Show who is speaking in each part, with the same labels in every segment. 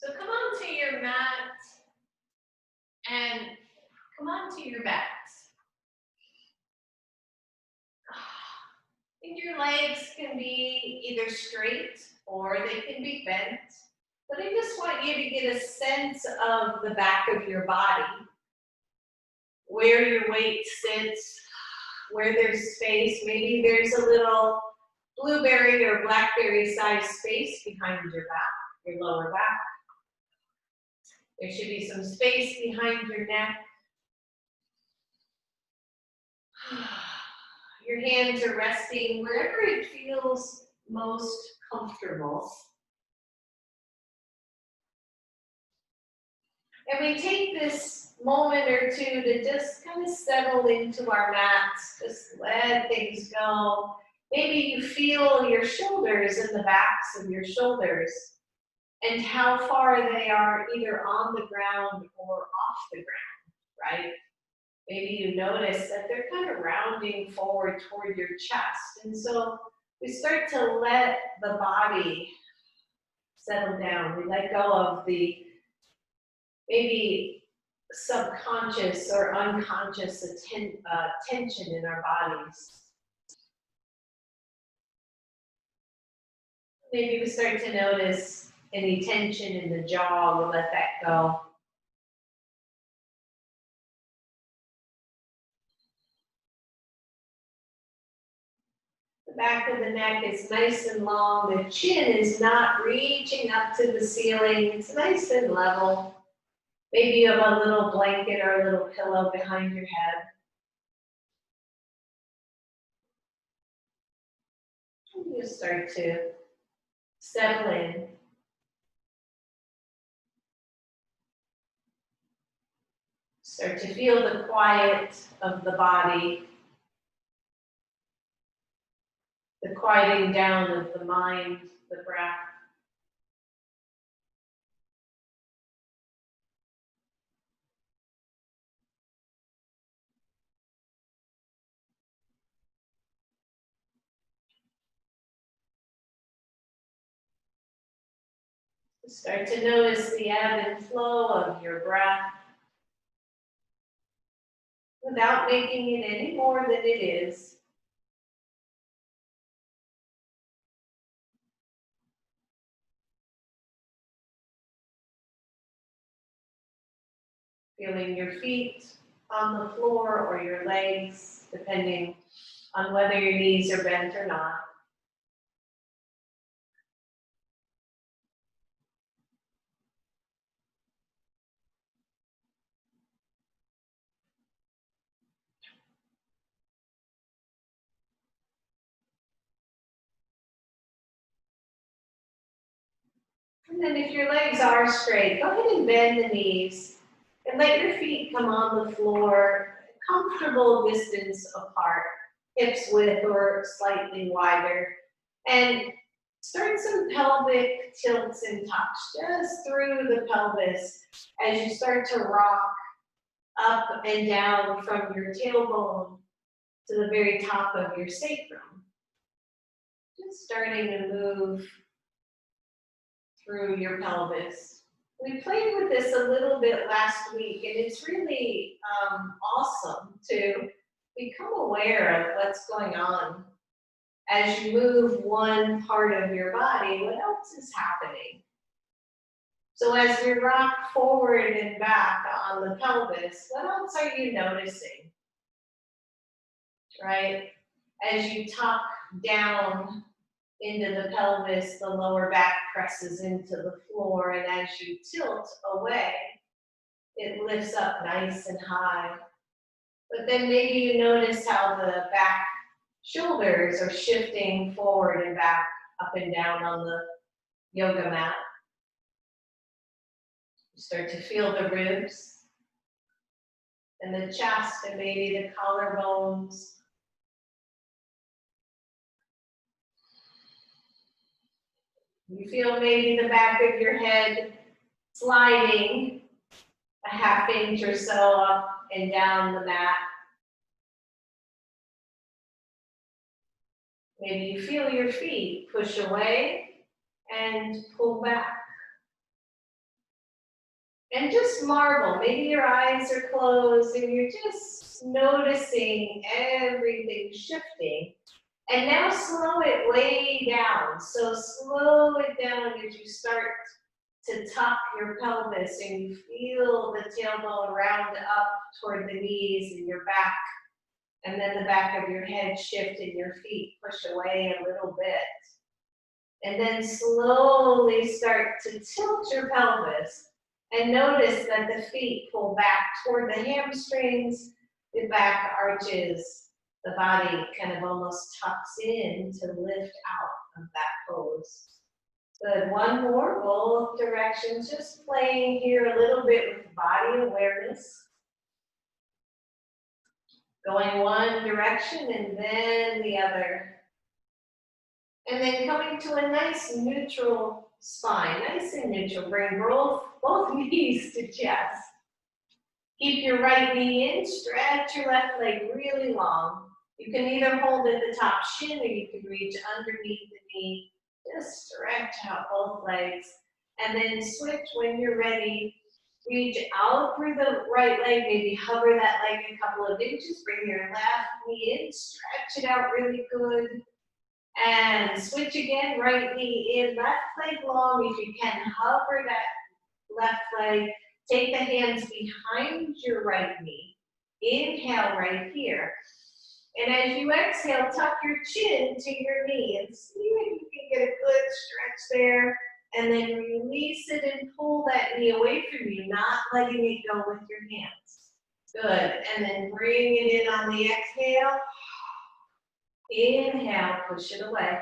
Speaker 1: So come onto your mat and come onto your back. And your legs can be either straight or they can be bent. But I just want you to get a sense of the back of your body, where your weight sits, where there's space. Maybe there's a little blueberry or blackberry sized space behind your back, your lower back. There should be some space behind your neck. Your hands are resting wherever it feels most comfortable. And we take this moment or two to just kind of settle into our mats, just let things go. Maybe you feel your shoulders and the backs of your shoulders and how far they are either on the ground or off the ground, right? Maybe you notice that they're kind of rounding forward toward your chest. And so we start to let the body settle down. We let go of the maybe subconscious or unconscious tension in our bodies. Maybe we start to notice any tension in the jaw. We'll let that go. The back of the neck is nice and long. The chin is not reaching up to the ceiling. It's nice and level. Maybe you have a little blanket or a little pillow behind your head. And you start to settle in. Start to feel the quiet of the body. The quieting down of the mind, the breath. Start to notice the ebb and flow of your breath without making it any more than it is. Feeling your feet on the floor or your legs, depending on whether your knees are bent or not. And then if your legs are straight, go ahead and bend the knees and let your feet come on the floor, comfortable distance apart, hips width or slightly wider. And start some pelvic tilts and tucks just through the pelvis as you start to rock up and down from your tailbone to the very top of your sacrum. Just starting to move through your pelvis. We played with this a little bit last week, and it's really awesome to become aware of what's going on. As you move one part of your body, what else is happening? So as you rock forward and back on the pelvis, what else are you noticing? Right? As you tuck down into the pelvis, the lower back presses into the floor, and as you tilt away, it lifts up nice and high. But then maybe you notice how the back shoulders are shifting forward and back, up and down on the yoga mat. You start to feel the ribs and the chest and maybe the collarbones. You feel maybe the back of your head sliding a half inch or so up and down the mat. Maybe you feel your feet push away and pull back. And just marvel, maybe your eyes are closed and you're just noticing everything shifting. And now slow it way down. So slow it down as you start to tuck your pelvis and you feel the tailbone round up toward the knees and your back. And then the back of your head shift and your feet push away a little bit. And then slowly start to tilt your pelvis and notice that the feet pull back toward the hamstrings, the back arches, the body kind of almost tucks in to lift out of that pose. Good, one more, both directions, just playing here a little bit with body awareness. Going one direction and then the other. And then coming to a nice neutral spine, nice and neutral. Bring both knees to chest. Keep your right knee in, stretch your left leg really long. You can either hold at the top shin or you can reach underneath the knee. Just stretch out both legs. And then switch when you're ready. Reach out through the right leg, maybe hover that leg a couple of inches. Bring your left knee in, stretch it out really good. And switch again, right knee in, left leg long. If you can, hover that left leg. Take the hands behind your right knee. Inhale right here. And as you exhale, tuck your chin to your knee and see if you can get a good stretch there. And then release it and pull that knee away from you, not letting it go with your hands. Good. And then bring it in on the exhale. Inhale, push it away.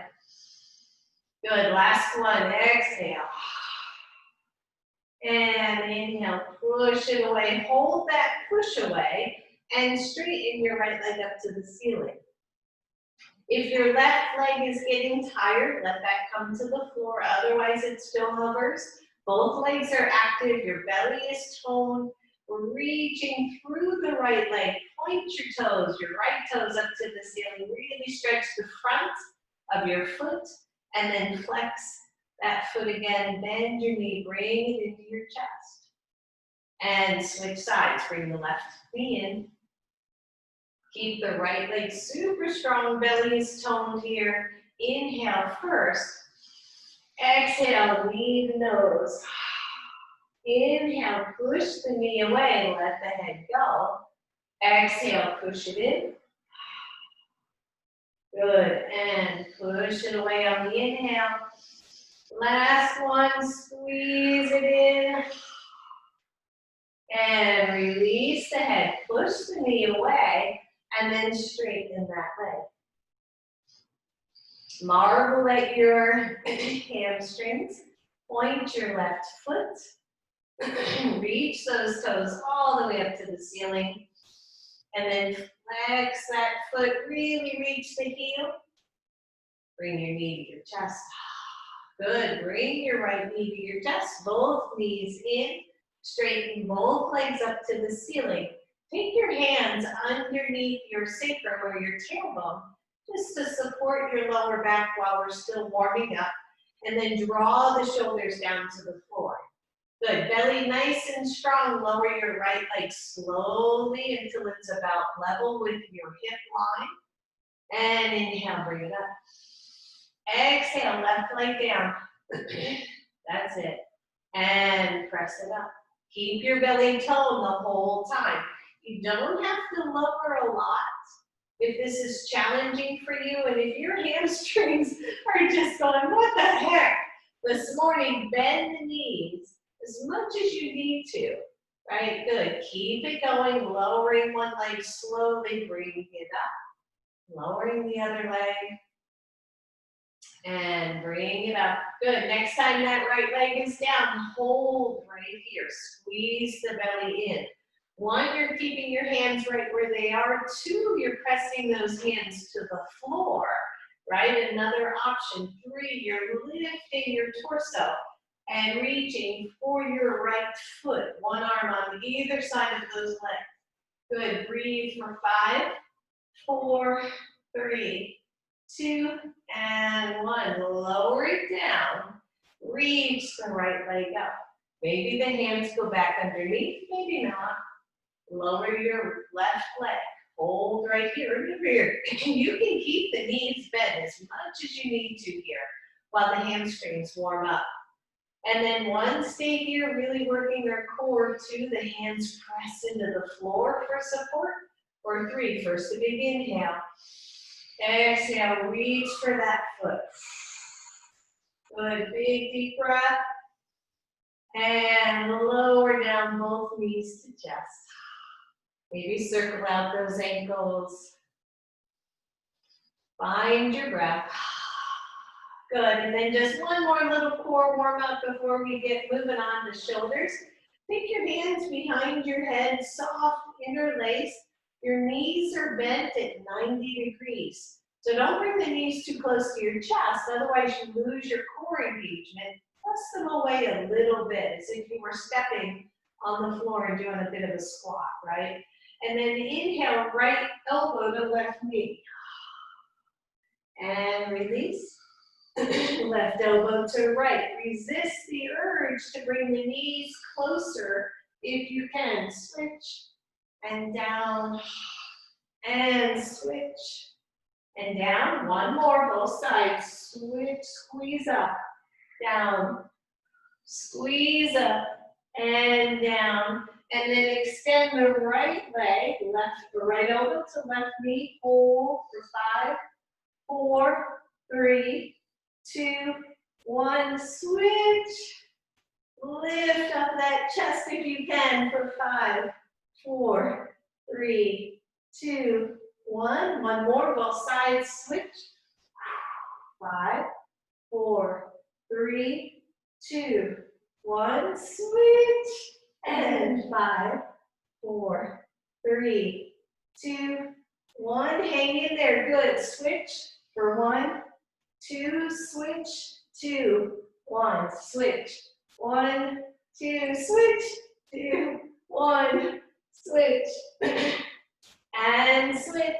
Speaker 1: Good, last one, exhale. And inhale, push it away. Hold that push away and straighten your right leg up to the ceiling. If your left leg is getting tired, let that come to the floor. Otherwise, it still hovers. Both legs are active. Your belly is toned. We're reaching through the right leg. Point your toes, your right toes up to the ceiling. Really stretch the front of your foot and then flex that foot again. Bend your knee, bring it into your chest. And switch sides. Bring the left knee in. Keep the right leg super strong. Belly is toned here. Inhale first. Exhale, lean the nose. Inhale, push the knee away, let the head go. Exhale, push it in. Good, and push it away on the inhale. Last one, squeeze it in. And release the head, push the knee away, and then straighten that leg. Marvel at your hamstrings. Point your left foot. Reach those toes all the way up to the ceiling. And then flex that foot, really reach the heel. Bring your knee to your chest. Good, bring your right knee to your chest, both knees in. Straighten both legs up to the ceiling. Take your hands underneath your sacrum or your tailbone, just to support your lower back while we're still warming up. And then draw the shoulders down to the floor. Good, belly nice and strong. Lower your right leg slowly until it's about level with your hip line. And inhale, bring it up. Exhale, left leg down. That's it. And press it up. Keep your belly toned the whole time. You don't have to lower a lot if this is challenging for you. And if your hamstrings are just going, what the heck? This morning, bend the knees as much as you need to, right? Good, keep it going, lowering one leg slowly, bringing it up, lowering the other leg, and bring it up. Good, next time that right leg is down, hold right here, squeeze the belly in. One, you're keeping your hands right where they are. Two, you're pressing those hands to the floor, right? Another option. Three, you're lifting your torso and reaching for your right foot. One arm on either side of those legs. Good, breathe for 5, 4, 3, 2, and 1. Lower it down. Reach the right leg up. Maybe the hands go back underneath, maybe not. Lower your left leg. Hold right here. Remember here, you can keep the knees bent as much as you need to here while the hamstrings warm up. And then one, stay here, really working our core. 2, the hands press into the floor for support. Or 3, first a big inhale. Exhale, reach for that foot. Good, big deep breath. And lower down both knees to chest. Maybe circle out those ankles. Find your breath. Good, and then just one more little core warm up before we get moving on to shoulders. Take your hands behind your head, soft, interlace. Your knees are bent at 90 degrees. So don't bring the knees too close to your chest, otherwise you lose your core engagement. Press them away a little bit, as if you were stepping on the floor and doing a bit of a squat, right? And then inhale, right elbow to left knee. And release. Left elbow to right. Resist the urge to bring the knees closer if you can. Switch and down and switch and down. One more, both sides. Switch, squeeze up, down, squeeze up and down. And then extend the right leg, right elbow to left knee. Hold for 5, 4, 3, 2, 1, switch. Lift up that chest if you can for 5, 4, 3, 2, 1. One more, both sides, switch. 5, 4, 3, 2, 1, switch. And 5, 4, 3, 2, 1. Hang in there, good. Switch for 1, 2, switch, 2, 1, switch, 1, 2, switch, 2, 1, switch, and switch.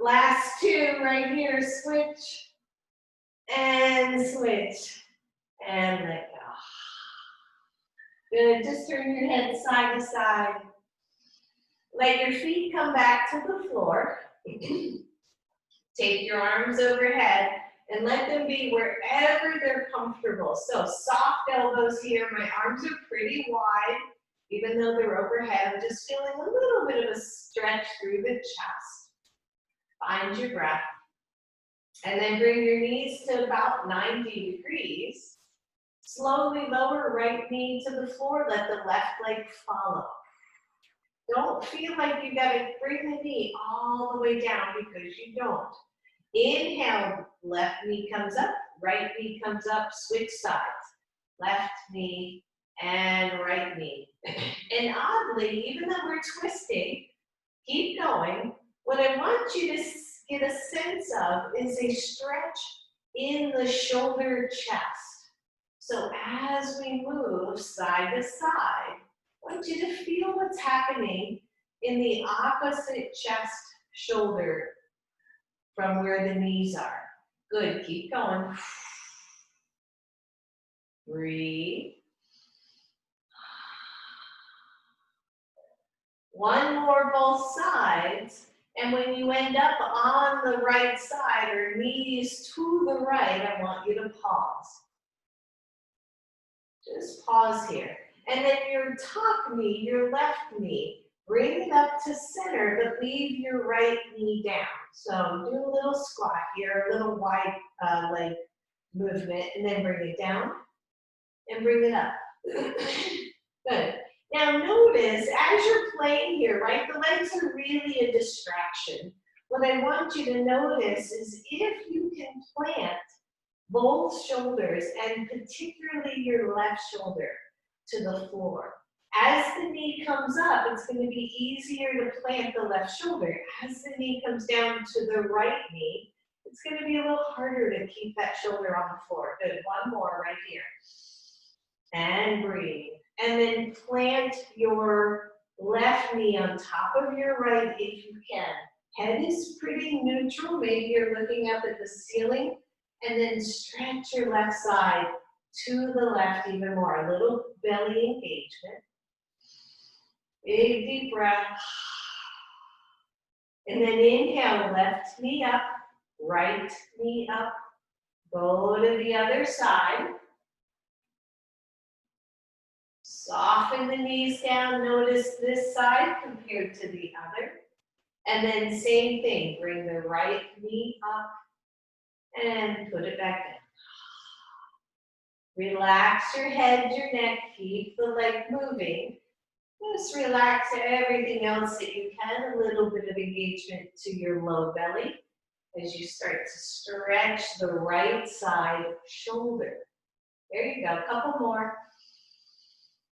Speaker 1: Last 2 right here, switch, and switch, and let go. Good, just turn your head side to side. Let your feet come back to the floor. Take your arms overhead and let them be wherever they're comfortable. So soft elbows here. My arms are pretty wide, even though they're overhead. I'm just feeling a little bit of a stretch through the chest. Find your breath. And then bring your knees to about 90 degrees. Slowly lower right knee to the floor. Let the left leg follow. Don't feel like you gotta bring the knee all the way down, because you don't. Inhale, left knee comes up, right knee comes up, switch sides. Left knee and right knee. And oddly, even though we're twisting, keep going. What I want you to get a sense of is a stretch in the shoulder chest. So as we move side to side, I want you to feel what's happening in the opposite chest shoulder from where the knees are. Good, keep going. Breathe. One more, both sides. And when you end up on the right side or knees to the right, I want you to pause. Just pause here. And then your top knee, your left knee, bring it up to center, but leave your right knee down. So do a little squat here, a little wide leg movement, and then bring it down and bring it up. Good. Now notice, as you're playing here, right, the legs are really a distraction. What I want you to notice is if you can plant both shoulders, and particularly your left shoulder, to the floor. As the knee comes up, it's going to be easier to plant the left shoulder. As the knee comes down to the right knee, it's going to be a little harder to keep that shoulder on the floor. Good, one more right here. And breathe. And then plant your left knee on top of your right if you can. Head is pretty neutral. Maybe you're looking up at the ceiling. And then stretch your left side to the left even more. A little belly engagement. Big deep breath. And then inhale, left knee up, right knee up. Go to the other side. Soften the knees down. Notice this side compared to the other. And then same thing, bring the right knee up and put it back down. Relax your head, your neck, keep the leg moving. Just relax everything else that you can, a little bit of engagement to your low belly as you start to stretch the right side shoulder. There you go, a couple more.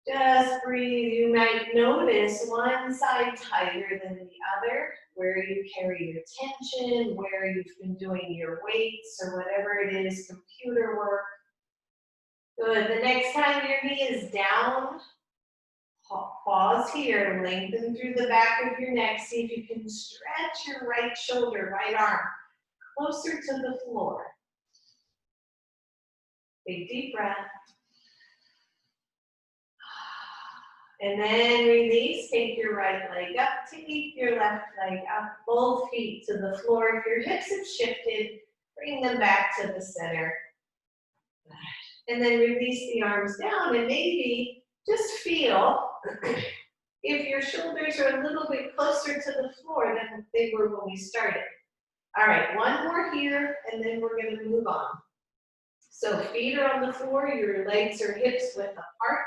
Speaker 1: Just breathe. You might notice one side tighter than the other, where you carry your tension, where you've been doing your weights or whatever it is, computer work. Good. The next time your knee is down, pause here, lengthen through the back of your neck. See if you can stretch your right shoulder, right arm, closer to the floor. Big deep breath. And then release, take your right leg up, take your left leg up, both feet to the floor. If your hips have shifted, bring them back to the center. And then release the arms down and maybe just feel if your shoulders are a little bit closer to the floor than they were when we started. All right, one more here and then we're gonna move on. So feet are on the floor, your legs or hips width apart.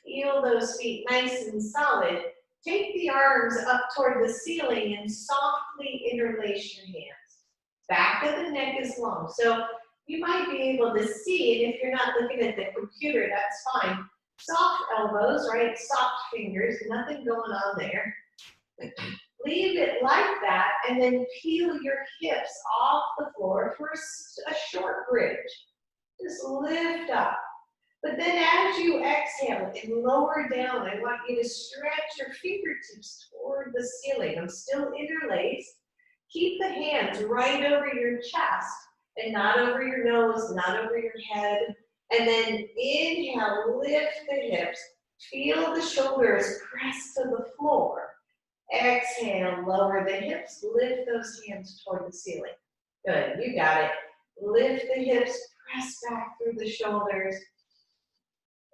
Speaker 1: Feel those feet nice and solid. Take the arms up toward the ceiling and softly interlace your hands. Back of the neck is long. So you might be able to see, and if you're not looking at the computer, that's fine. Soft elbows, right? Soft fingers, nothing going on there. Leave it like that, and then peel your hips off the floor for a short bridge. Just lift up. But then as you exhale and lower down, I want you to stretch your fingertips toward the ceiling. I'm still interlaced. Keep the hands right over your chest and not over your nose, not over your head. And then inhale, lift the hips. Feel the shoulders press to the floor. Exhale, lower the hips, lift those hands toward the ceiling. Good, you got it. Lift the hips, press back through the shoulders.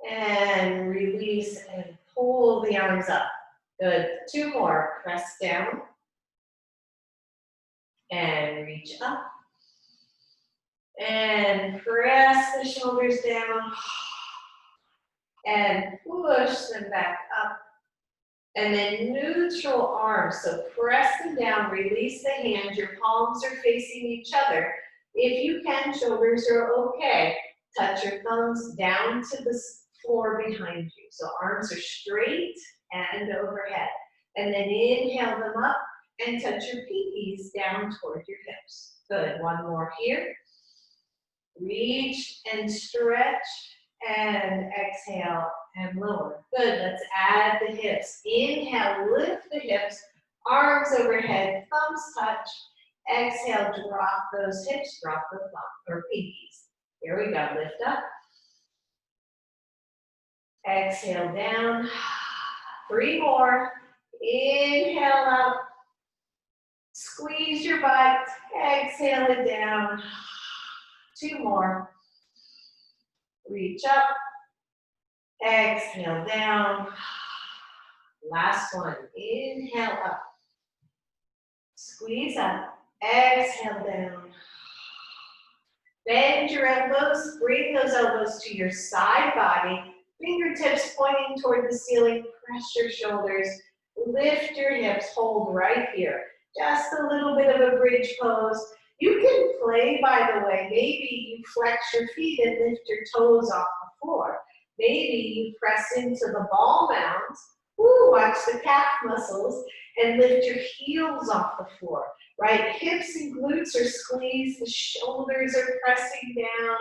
Speaker 1: And release and pull the arms up. Good. Two more. Press down. And reach up. And press the shoulders down. And push them back up. And then neutral arms. So press them down. Release the hands. Your palms are facing each other. If you can, shoulders are okay. Touch your thumbs down to the floor behind you. So arms are straight and overhead. And then inhale them up and touch your pinkies down toward your hips. Good. One more here. Reach and stretch and exhale and lower. Good. Let's add the hips. Inhale, lift the hips, arms overhead, thumbs touch. Exhale, drop those hips, drop the thumb or pinkies. Here we go. Lift up. Exhale down. 3 more. Inhale up. Squeeze your butt. Exhale it down. 2 more. Reach up. Exhale down. Last one. Inhale up. Squeeze up. Exhale down. Bend your elbows. Bring those elbows to your side body. Fingertips pointing toward the ceiling, press your shoulders, lift your hips, hold right here. Just a little bit of a bridge pose. You can play, by the way. Maybe you flex your feet and lift your toes off the floor. Maybe you press into the ball mounds. Ooh, watch the calf muscles and lift your heels off the floor, right? Hips and glutes are squeezed, the shoulders are pressing down.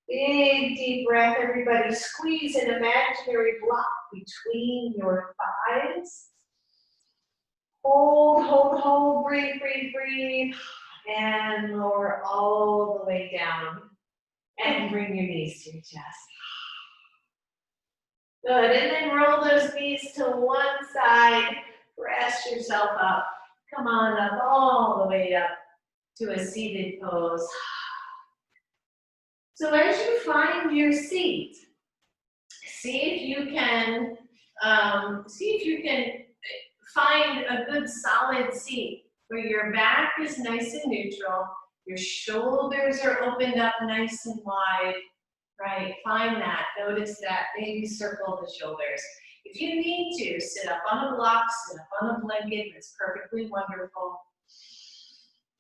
Speaker 1: Big deep breath, everybody. Squeeze an imaginary block between your thighs. Hold, hold, hold, breathe, breathe, breathe. And lower all the way down. And bring your knees to your chest. Good, and then roll those knees to one side. Rest yourself up. Come on up, all the way up to a seated pose. So as you find your seat, see if you can find a good solid seat where your back is nice and neutral, your shoulders are opened up nice and wide, right? Find that, notice that, maybe circle the shoulders. If you need to, sit up on a block, sit up on a blanket, that's perfectly wonderful.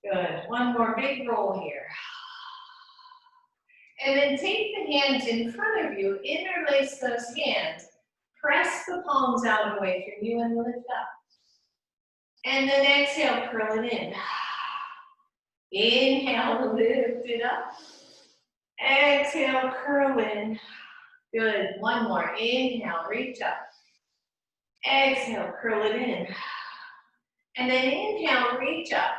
Speaker 1: Good, one more big roll here. And then take the hands in front of you, interlace those hands, press the palms out away from you and lift up. And then exhale, curl it in. Inhale, lift it up. Exhale, curl in. Good, one more. Inhale, reach up. Exhale, curl it in. And then inhale, reach up.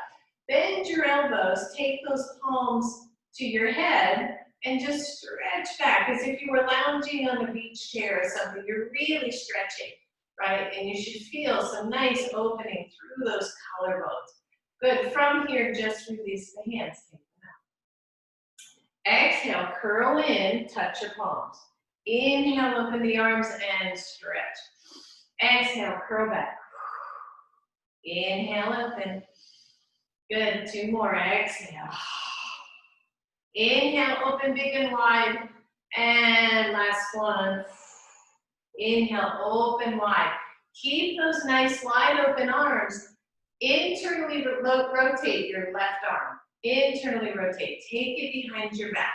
Speaker 1: Bend your elbows, take those palms to your head, and just stretch back as if you were lounging on a beach chair or something. You're really stretching, right? And you should feel some nice opening through those collarbones. Good, from here, just release the hands, take them out. Exhale, curl in, touch your palms. Inhale, open the arms and stretch. Exhale, curl back. Inhale, open. Good, two more, exhale. Inhale, open big and wide. And last one. Inhale, open wide. Keep those nice wide open arms. Internally rotate your left arm. Internally rotate. Take it behind your back.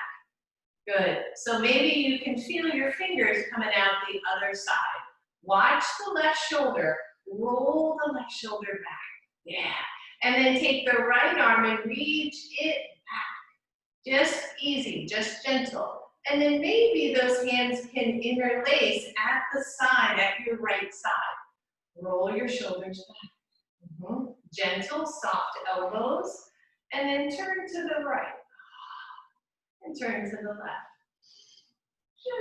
Speaker 1: Good. So maybe you can feel your fingers coming out the other side. Watch the left shoulder. Roll the left shoulder back. Yeah. And then take the right arm and reach it back. Just easy, just gentle. And then maybe those hands can interlace at the side, at your right side. Roll your shoulders back. Gentle, soft elbows. And then turn to the right. And turn to the left.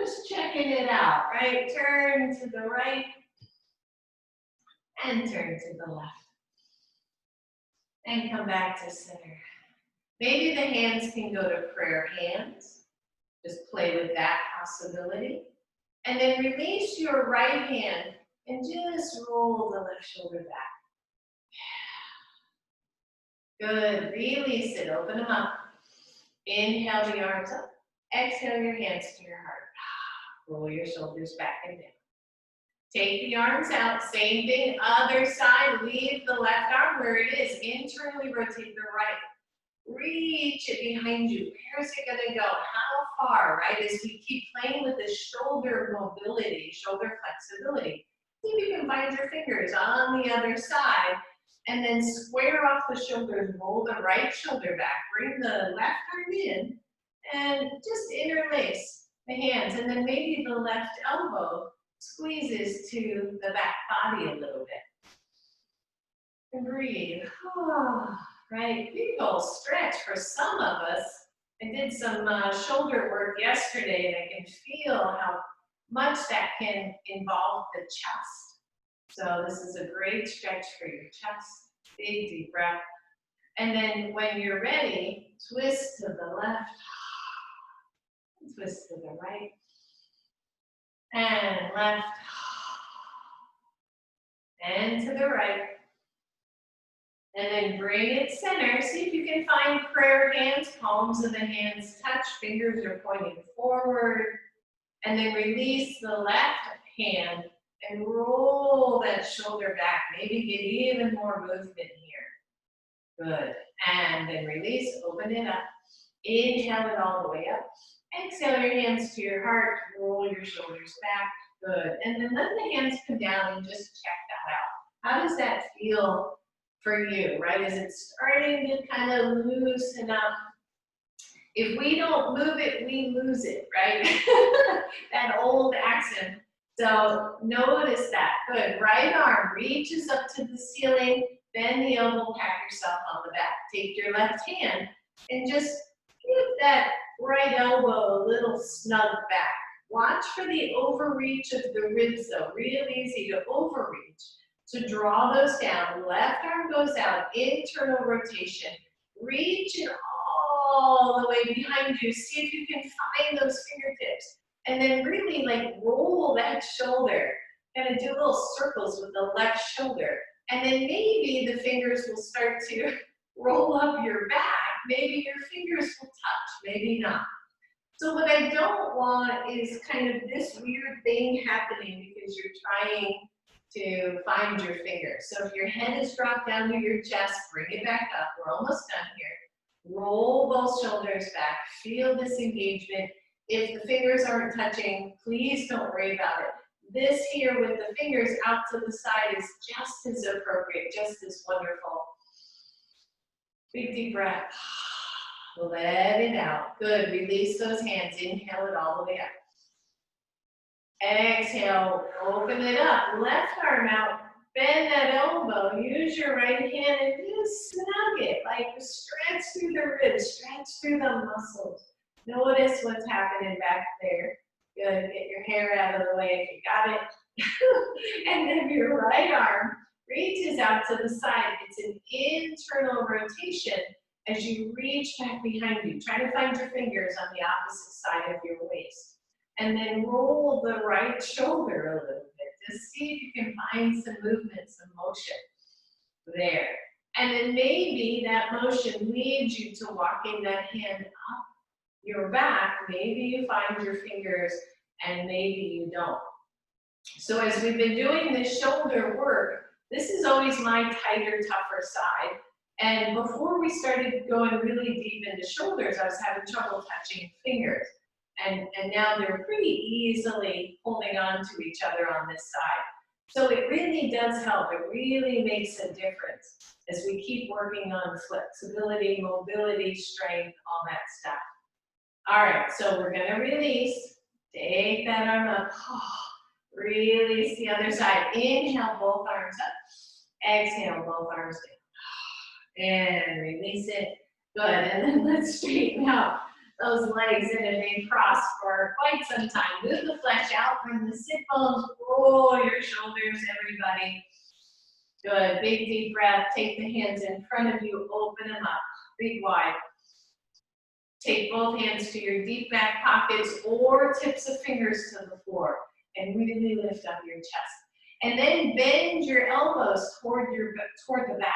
Speaker 1: Just checking it out, right? Turn to the right. And turn to the left. And come back to center. Maybe the hands can go to prayer hands. Just play with that possibility. And then release your right hand and just roll the left shoulder back. Good, release it, open them up. Inhale the arms up. Exhale your hands to your heart. Roll your shoulders back and down. Take the arms out, same thing, other side. Leave the left arm where it is. Internally rotate the right. Reach it behind you. Where's it gonna go? How far, right? As we keep playing with the shoulder mobility, shoulder flexibility. See if you can find your fingers on the other side and then square off the shoulders. Roll the right shoulder back. Bring the left arm in and just interlace the hands. And then maybe the left elbow squeezes to the back body a little bit. And breathe. Right, big old stretch for some of us. I did some shoulder work yesterday and I can feel how much that can involve the chest. So this is a great stretch for your chest. Big deep breath. And then when you're ready, twist to the left, twist to the right, and left, and to the right. And then bring it center. See if you can find prayer hands, palms of the hands touch, fingers are pointing forward. And then release the left hand and roll that shoulder back. Maybe get even more movement here. Good. And then release, open it up. Inhale it all the way up. Exhale your hands to your heart, roll your shoulders back. Good. And then let the hands come down and just check that out. How does that feel for you, right? Is it starting to kind of loosen up? If we don't move it, we lose it, right? That old axiom. So notice that. Good. Right arm reaches up to the ceiling, bend the elbow, pat yourself on the back. Take your left hand and just Give that right elbow a little snug back. Watch for the overreach of the ribs though. Real easy to overreach. So draw those down. Left arm goes out, internal rotation. Reach it all the way behind you. See if you can find those fingertips. And then really like roll that shoulder. Kind of do little circles with the left shoulder. And then maybe the fingers will start to roll up your back. Maybe your fingers will touch, maybe not. So what I don't want is kind of this weird thing happening because you're trying to find your fingers. So if your head is dropped down to your chest, bring it back up. We're almost done here. Roll both shoulders back. Feel this engagement. If the fingers aren't touching, please don't worry about it. This here with the fingers out to the side is just as appropriate, just as wonderful. Big deep breath. Let it out. Good. Release those hands. Inhale it all the way up. Exhale. Open it up. Left arm out. Bend that elbow. Use your right hand and just snug it. Like stretch through the ribs. Stretch through the muscles. Notice what's happening back there. Good. Get your hair out of the way if you got it. And then your right arm reaches out to the side. It's an internal rotation as you reach back behind you. Try to find your fingers on the opposite side of your waist. And then roll the right shoulder a little bit to see if you can find some movement, some motion there. And then maybe that motion leads you to walking that hand up your back. Maybe you find your fingers and maybe you don't. So as we've been doing this shoulder work, this is always my tighter, tougher side. And before we started going really deep into shoulders, I was having trouble touching fingers. And now they're pretty easily holding on to each other on this side. So it really does help. It really makes a difference as we keep working on flexibility, mobility, strength, all that stuff. All right, so we're gonna release. Take that arm up. Release the other side. Inhale, both arms up. Exhale, both arms down. And release it. Good, and then let's straighten out those legs that have been crossed for quite some time. Move the flesh out from the sit bones. Roll your shoulders, everybody. Good, big deep breath. Take the hands in front of you. Open them up, big wide. Take both hands to your deep back pockets or tips of fingers to the floor. And really lift up your chest. And then bend your elbows toward the back,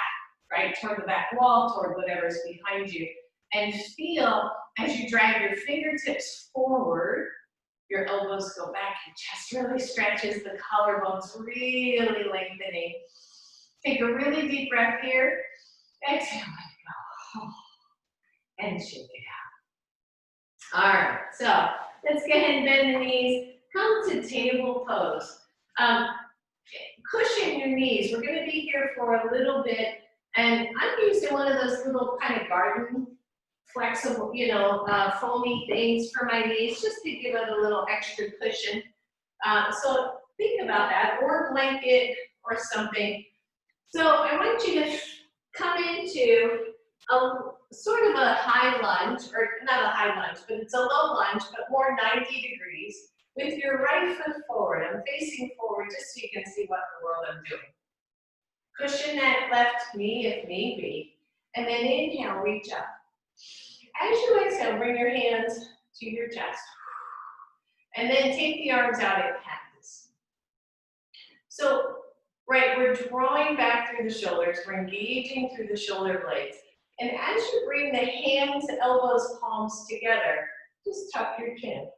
Speaker 1: right? Toward the back wall, toward whatever's behind you. And feel as you drag your fingertips forward, your elbows go back, your chest really stretches, the collarbones really lengthening. Take a really deep breath here. Exhale, let it go. And shake it out. All right, so let's go ahead and bend the knees. Come to table pose. Cushion your knees. We're going to be here for a little bit, and I'm using one of those little kind of garden flexible, foamy things for my knees, just to give it a little extra cushion. So think about that, or a blanket or something. So I want you to come into a sort of a high lunge, or not a high lunge, but it's a low lunge, but more 90 degrees. With your right foot forward, I'm facing forward just so you can see what in the world I'm doing. Cushion that left knee if need be. And then inhale, reach up. As you exhale, bring your hands to your chest. And then take the arms out at cactus. So, right, we're drawing back through the shoulders. We're engaging through the shoulder blades. And as you bring the hands, elbows, palms together, just tuck your chin.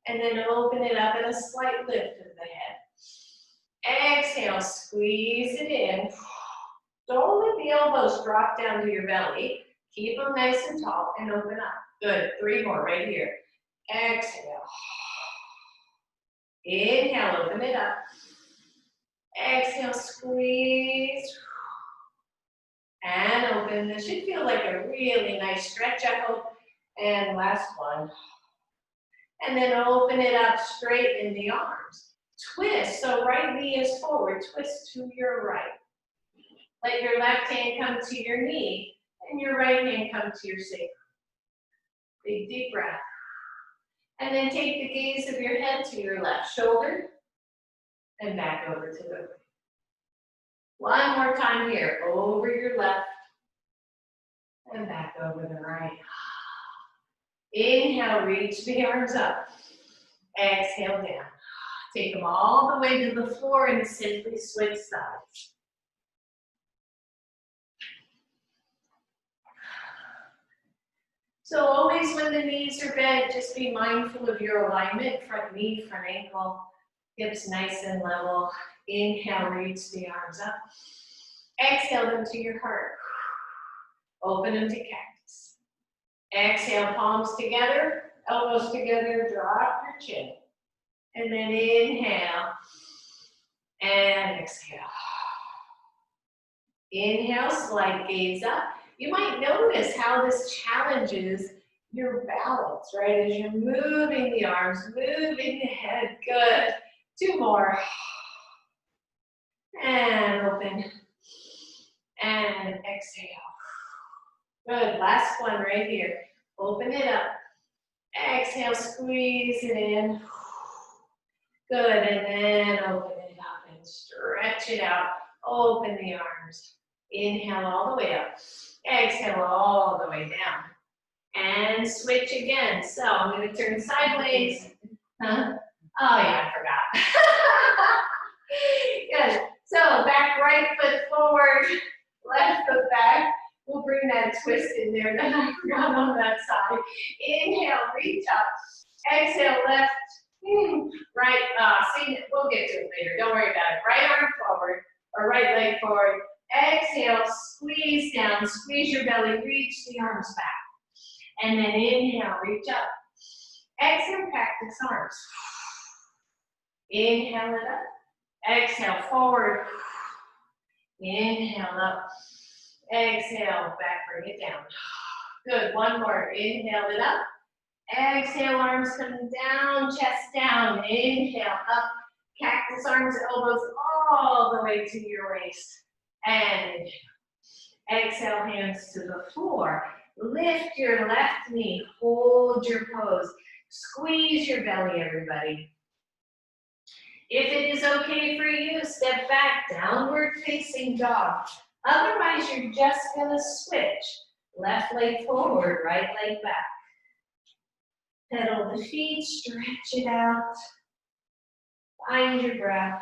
Speaker 1: And then open it up and a slight lift of the head. Exhale, squeeze it in. Don't let the elbows drop down to your belly. Keep them nice and tall and open up. Good, 3 more right here. Exhale. Inhale, open it up. Exhale, squeeze. And open. This should feel like a really nice stretch, I hope. And last one. And then open it up, straighten the arms. Twist, so right knee is forward, twist to your right. Let your left hand come to your knee, and your right hand come to your sacrum. Big deep breath. And then take the gaze of your head to your left shoulder and back over to the right. One more time here, over your left and back over the right. Inhale, reach the arms up. Exhale down. Take them all the way to the floor and simply switch sides. So always when the knees are bent, just be mindful of your alignment, front knee, front ankle, hips nice and level. Inhale, reach the arms up. Exhale them to your heart. Open them to cactus. Exhale, palms together, elbows together, drop your chin. And then inhale and exhale. Inhale, slight gaze up. You might notice how this challenges your balance, right? As you're moving the arms, moving the head. Good. Two more. And open. And exhale. Good. Last one right here. Open it up. Exhale, squeeze it in. Good. And then open it up and stretch it out. Open the arms. Inhale all the way up. Exhale all the way down. And switch again. So I'm going to turn sideways. Huh? Oh yeah, I forgot. Good. So back right foot forward, left foot back. We'll bring that twist in there that I forgot on that side. Inhale, reach up. Exhale, left. Right. See, we'll get to it later. Don't worry about it. Right arm forward or right leg forward. Exhale, squeeze down, squeeze your belly, reach the arms back. And then inhale, reach up. Exhale, cactus arms. Inhale it up. Exhale, forward. Inhale up. Exhale, back, bring it down. Good, one more. Inhale it up. Exhale, arms coming down, chest down. Inhale, up. Cactus arms, elbows all the way to your waist. And exhale, hands to the floor. Lift your left knee, hold your pose. Squeeze your belly, everybody. If it is okay for you, step back, downward facing dog. Otherwise, you're just gonna switch. Left leg forward, right leg back. Pedal the feet, stretch it out. Find your breath.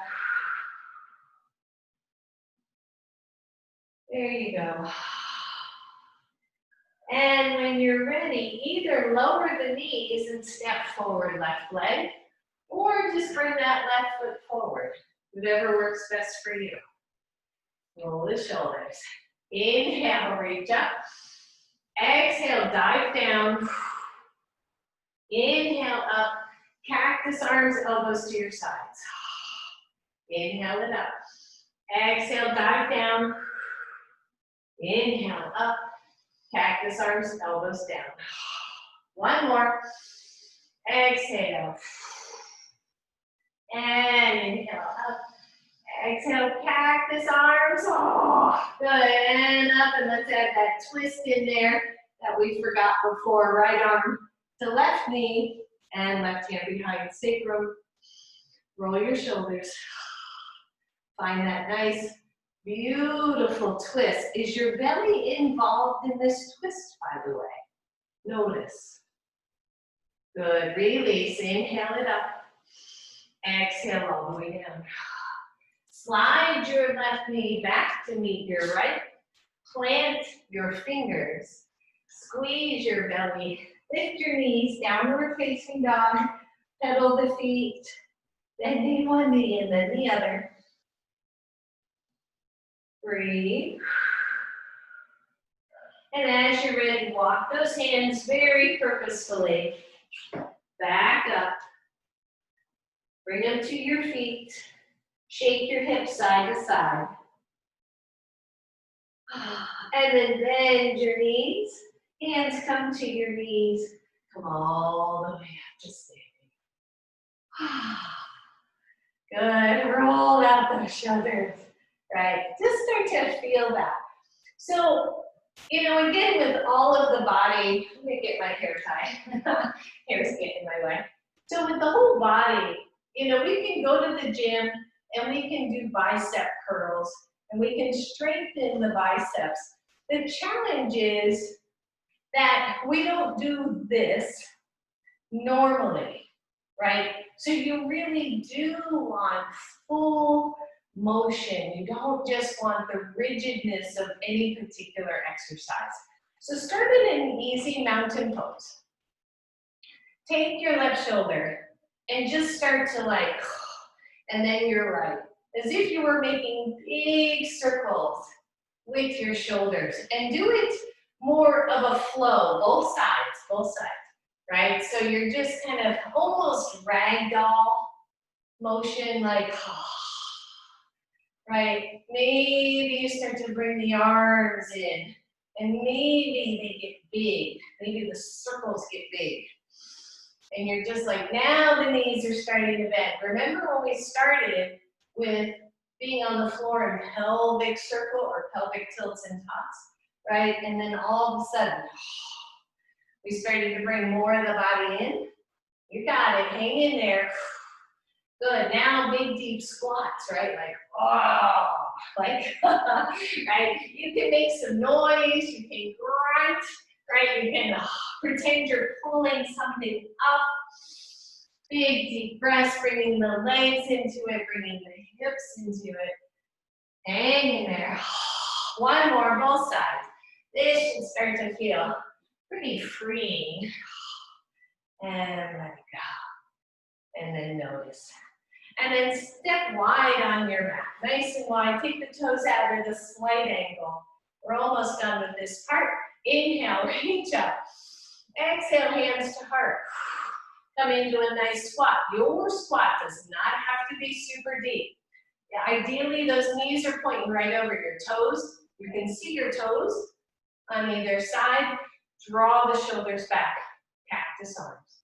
Speaker 1: There you go. And when you're ready, either lower the knees and step forward left leg, or just bring that left foot forward. Whatever works best for you. Roll the shoulders. Inhale, reach up. Exhale, dive down. Inhale up. Cactus arms, elbows to your sides. Inhale it up. Exhale, dive down. Inhale up. Cactus arms, elbows down. One more. Exhale. And inhale up. Exhale, cactus arms. Oh, good. And up. And let's add that twist in there that we forgot before. Right arm to left knee and left hand behind sacrum. Roll your shoulders. Find that nice, beautiful twist. Is your belly involved in this twist, by the way? Notice. Good. Release. Inhale it up. Exhale all the way down. Slide your left knee back to meet your right. Plant your fingers. Squeeze your belly. Lift your knees, downward facing dog. Pedal the feet. Bending one knee and then the other. Breathe. And as you're ready, walk those hands very purposefully back up. Bring them to your feet. Shake your hips side to side. And then bend your knees. Hands come to your knees. Come all the way up to standing. Good. Roll out those shoulders. Right. Just start to feel that. So You know, again, with all of the body, let me get my hair tied. Hair's getting in my way. So with the whole body, you know, we can go to the gym and we can do bicep curls and we can strengthen the biceps. The challenge is that we don't do this normally, right? So you really do want full motion. You don't just want the rigidness of any particular exercise. So start in an easy mountain pose. Take your left shoulder and just start to like, and then your right. As if you were making big circles with your shoulders. And do it more of a flow, both sides, right? So you're just kind of almost ragdoll motion, like, right? Maybe you start to bring the arms in, and maybe they get big. Maybe the circles get big. And you're just like, now the knees are starting to bend. Remember when we started with being on the floor in pelvic circle or pelvic tilts and tucks, right? And then all of a sudden, we started to bring more of the body in. You got it, hang in there. Good, now big deep squats, right? Like, oh, like, right? You can make some noise, you can grunt, right? You can pretend you're pulling something up. Big deep breaths, bringing the legs into it, bringing the hips into it. Hang in there. One more, both sides. This should start to feel pretty freeing. And let go. And then notice. And then step wide on your mat. Nice and wide. Take the toes out at a slight angle. We're almost done with this part. Inhale, reach up. Exhale, hands to heart. Come into a nice squat. Your squat does not have to be super deep. Ideally, those knees are pointing right over your toes. You can see your toes on either side. Draw the shoulders back. Cactus arms.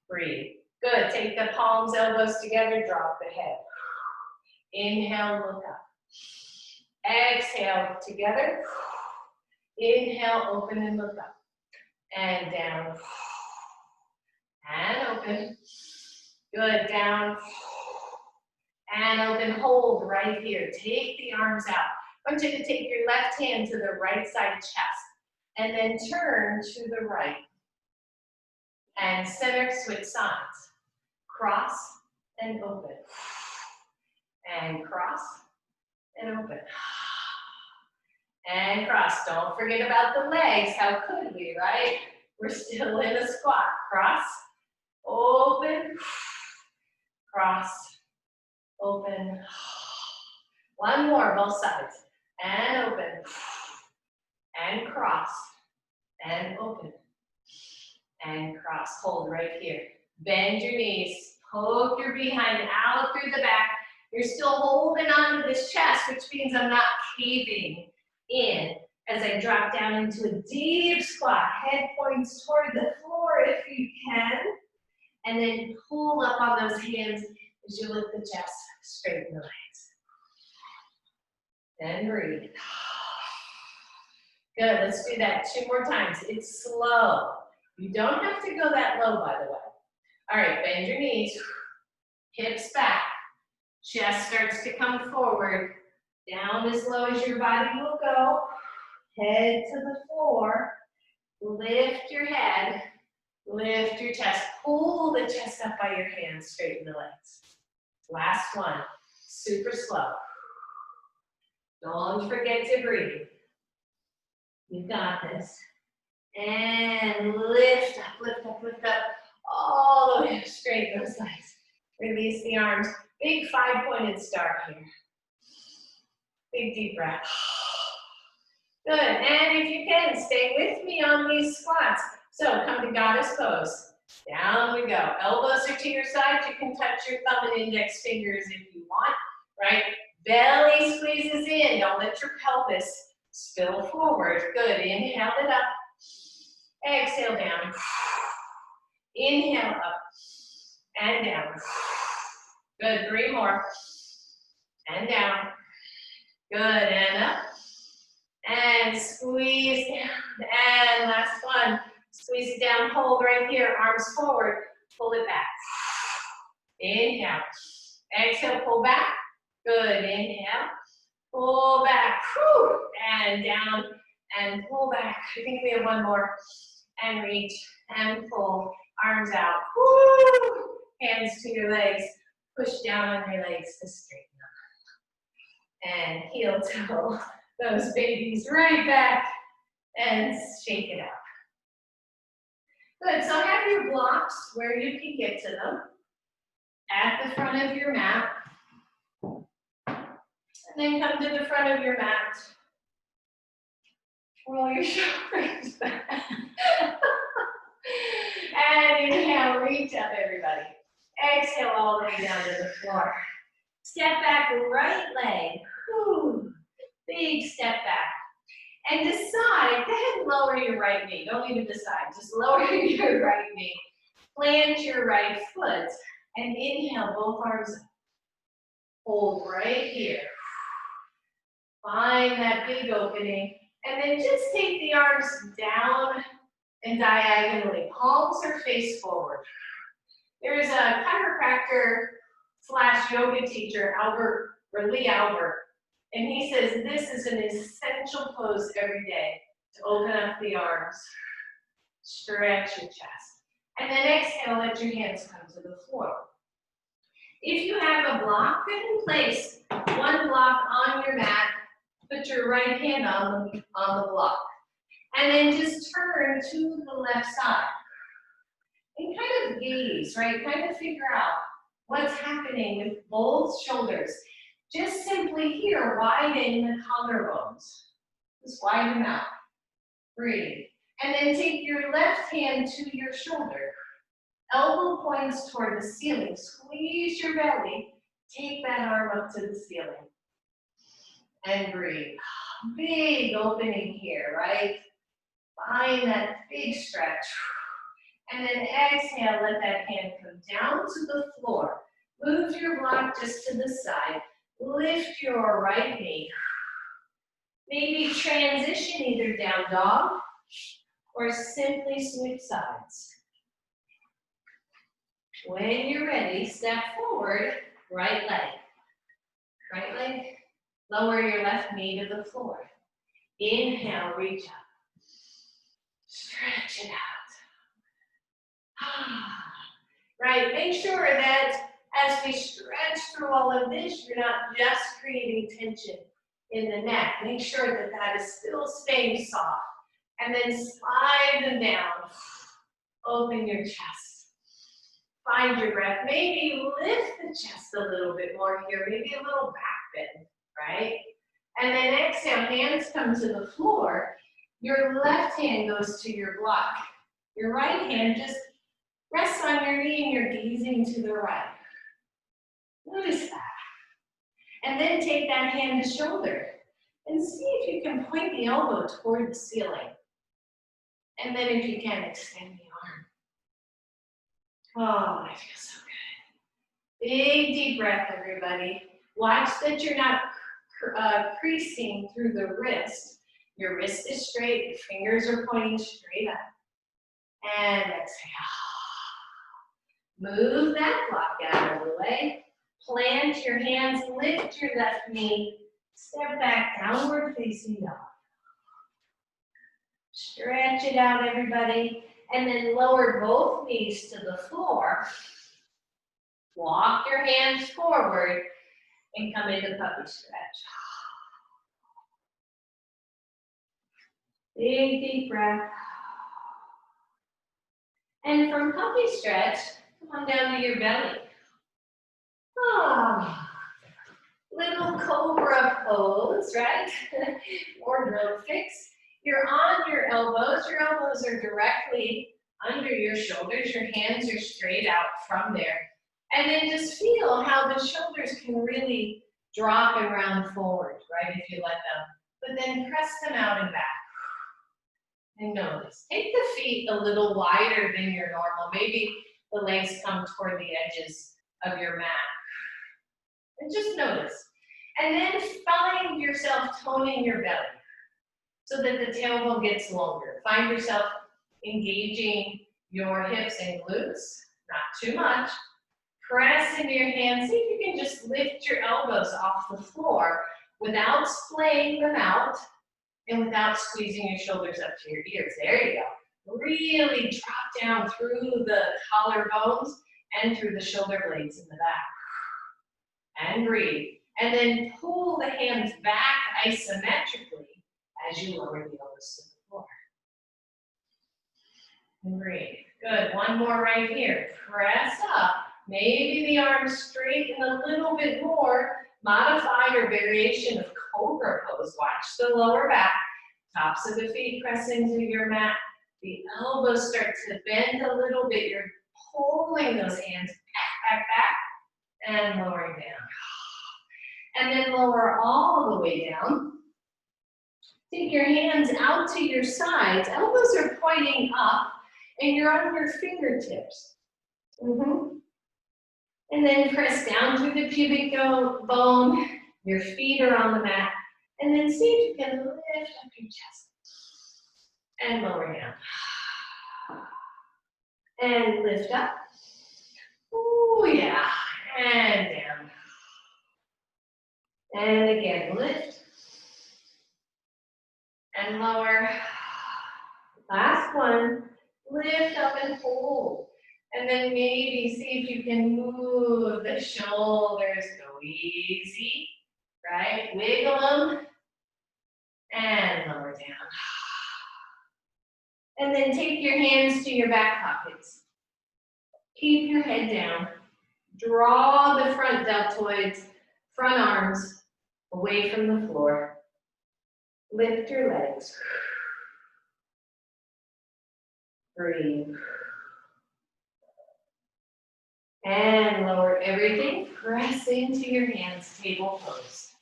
Speaker 1: Breathe. Good. Take the palms, elbows together. Drop the head. Inhale, look up. Exhale, together. Inhale, open and look up. And down. And open. Good. Down. And open. Hold right here. Take the arms out. I want you to take your left hand to the right side chest. And then turn to the right. And center, switch sides. Cross and open. And cross and open. And cross. Don't forget about the legs. How could we, right? We're still in a squat. Cross, open, cross, open. One more, both sides. And open. And cross. And open. And cross. Hold right here. Bend your knees. Poke your behind out through the back. You're still holding on to this chest, which means I'm not caving in as I drop down into a deep squat. Head points toward the floor if you can. And then pull up on those hands as you lift the chest, straighten the legs. And breathe. Good, let's do that 2 more times. It's slow. You don't have to go that low, by the way. All right, bend your knees, hips back. Chest starts to come forward, down as low as your body will go. Head to the floor. Lift your head, lift your chest. Pull the chest up by your hands, straighten the legs. Last one, super slow. Don't forget to breathe. You got this. And lift up, lift up, lift up. All the way up, straighten those legs. Release the arms. Big 5-pointed star here. Big deep breath. Good, and if you can, stay with me on these squats. So come to goddess pose. Down we go. Elbows are to your side. You can touch your thumb and index fingers if you want, right? Belly squeezes in. Don't let your pelvis spill forward. Good, inhale it up. Exhale down. Inhale up and down. Good, 3 more. And down. Good, and up And squeeze down. And last one. Squeeze it down, hold right here, arms forward. Pull it back. Inhale. Exhale, pull back. Good. Inhale. Pull back. Whew. And down and pull back. I think we have one more. And reach and pull. Arms out. Woo. Hands to your legs. Push down on your legs to straighten up. And heel toe those babies right back and shake it out. Good, so have your blocks where you can get to them at the front of your mat. And then come to the front of your mat. Roll your shoulders back. And inhale, reach up everybody. Exhale all the way down to the floor. Step back, right leg. Whew. Big step back. And decide, go ahead and lower your right knee. Don't even decide, just lower your right knee. Plant your right foot and inhale, both arms up. Hold right here. Find that big opening. And then just take the arms down and diagonally. Palms are face forward. There's a chiropractor / yoga teacher, Lee Albert. And he says this is an essential pose every day to open up the arms, stretch your chest. And then exhale, let your hands come to the floor. If you have a block, put in place one block on your mat, put your right hand on the block. And then just turn to the left side. And kind of gaze, right? Kind of figure out what's happening with both shoulders. Just simply here, widen the collarbones. Just widen them out. Breathe. And then take your left hand to your shoulder. Elbow points toward the ceiling. Squeeze your belly. Take that arm up to the ceiling. And breathe. Big opening here, right? Find that big stretch. And then exhale, let that hand come down to the floor. Move your block just to the side. Lift your right knee. Maybe transition either down dog or simply switch sides. When you're ready, step forward, right leg. Right leg, lower your left knee to the floor. Inhale, reach up. Stretch it out. Right, make sure that as we stretch through all of this, you're not just creating tension in the neck. Make sure that that is still staying soft. And then slide them down. Open your chest. Find your breath. Maybe lift the chest a little bit more here. Maybe a little back bend, right? And then exhale, hands come to the floor. Your left hand goes to your block. Your right hand just rests on your knee and you're gazing to the right. Notice that. And then take that hand to shoulder and see if you can point the elbow toward the ceiling. And then if you can, extend the arm. Oh, that feels so good. Big deep breath, everybody. Watch that you're not creasing through the wrist. Your wrist is straight, your fingers are pointing straight up. And exhale. Move that block out of the way. Plant your hands, lift your left knee, step back, downward facing dog. Stretch it out, everybody. And then lower both knees to the floor. Walk your hands forward and come into puppy stretch. Big deep breath. And from puppy stretch, come on down to your belly. Oh, little cobra pose, right? Wardrobe fix. You're on your elbows. Your elbows are directly under your shoulders. Your hands are straight out from there. And then just feel how the shoulders can really drop and round forward, right, if you let them. But then press them out and back. And notice. Take the feet a little wider than your normal. Maybe the legs come toward the edges of your mat. And just notice. And then find yourself toning your belly. so that the tailbone gets longer. Find yourself engaging your hips and glutes, not too much. Press into your hands. See if you can just lift your elbows off the floor without splaying them out and without squeezing your shoulders up to your ears. There you go. Really drop down through the collarbones and through the shoulder blades in the back. And breathe. And then pull the hands back isometrically as you lower the elbows to the floor. And breathe. Good. One more right here. Press up. Maybe the arms straighten a little bit more. Modified or variation of cobra pose. Watch the lower back. Tops of the feet press into your mat. The elbows start to bend a little bit. You're pulling those hands back, and lowering down. And then lower all the way down. Take your hands out to your sides. Elbows are pointing up, and you're on your fingertips. And then press down through the pubic bone. Your feet are on the mat. And then see if you can lift up your chest. And lower down. And lift up. Oh yeah. And down. And again, lift. And lower. Last one. Lift up and hold. And then maybe see if you can move the shoulders. Go easy. Right? Wiggle them. And lower down. And then take your hands to your back pockets. Keep your head down. Draw the front deltoids, front arms away from the floor. Lift your legs. Breathe. And lower everything. Press into your hands, table pose.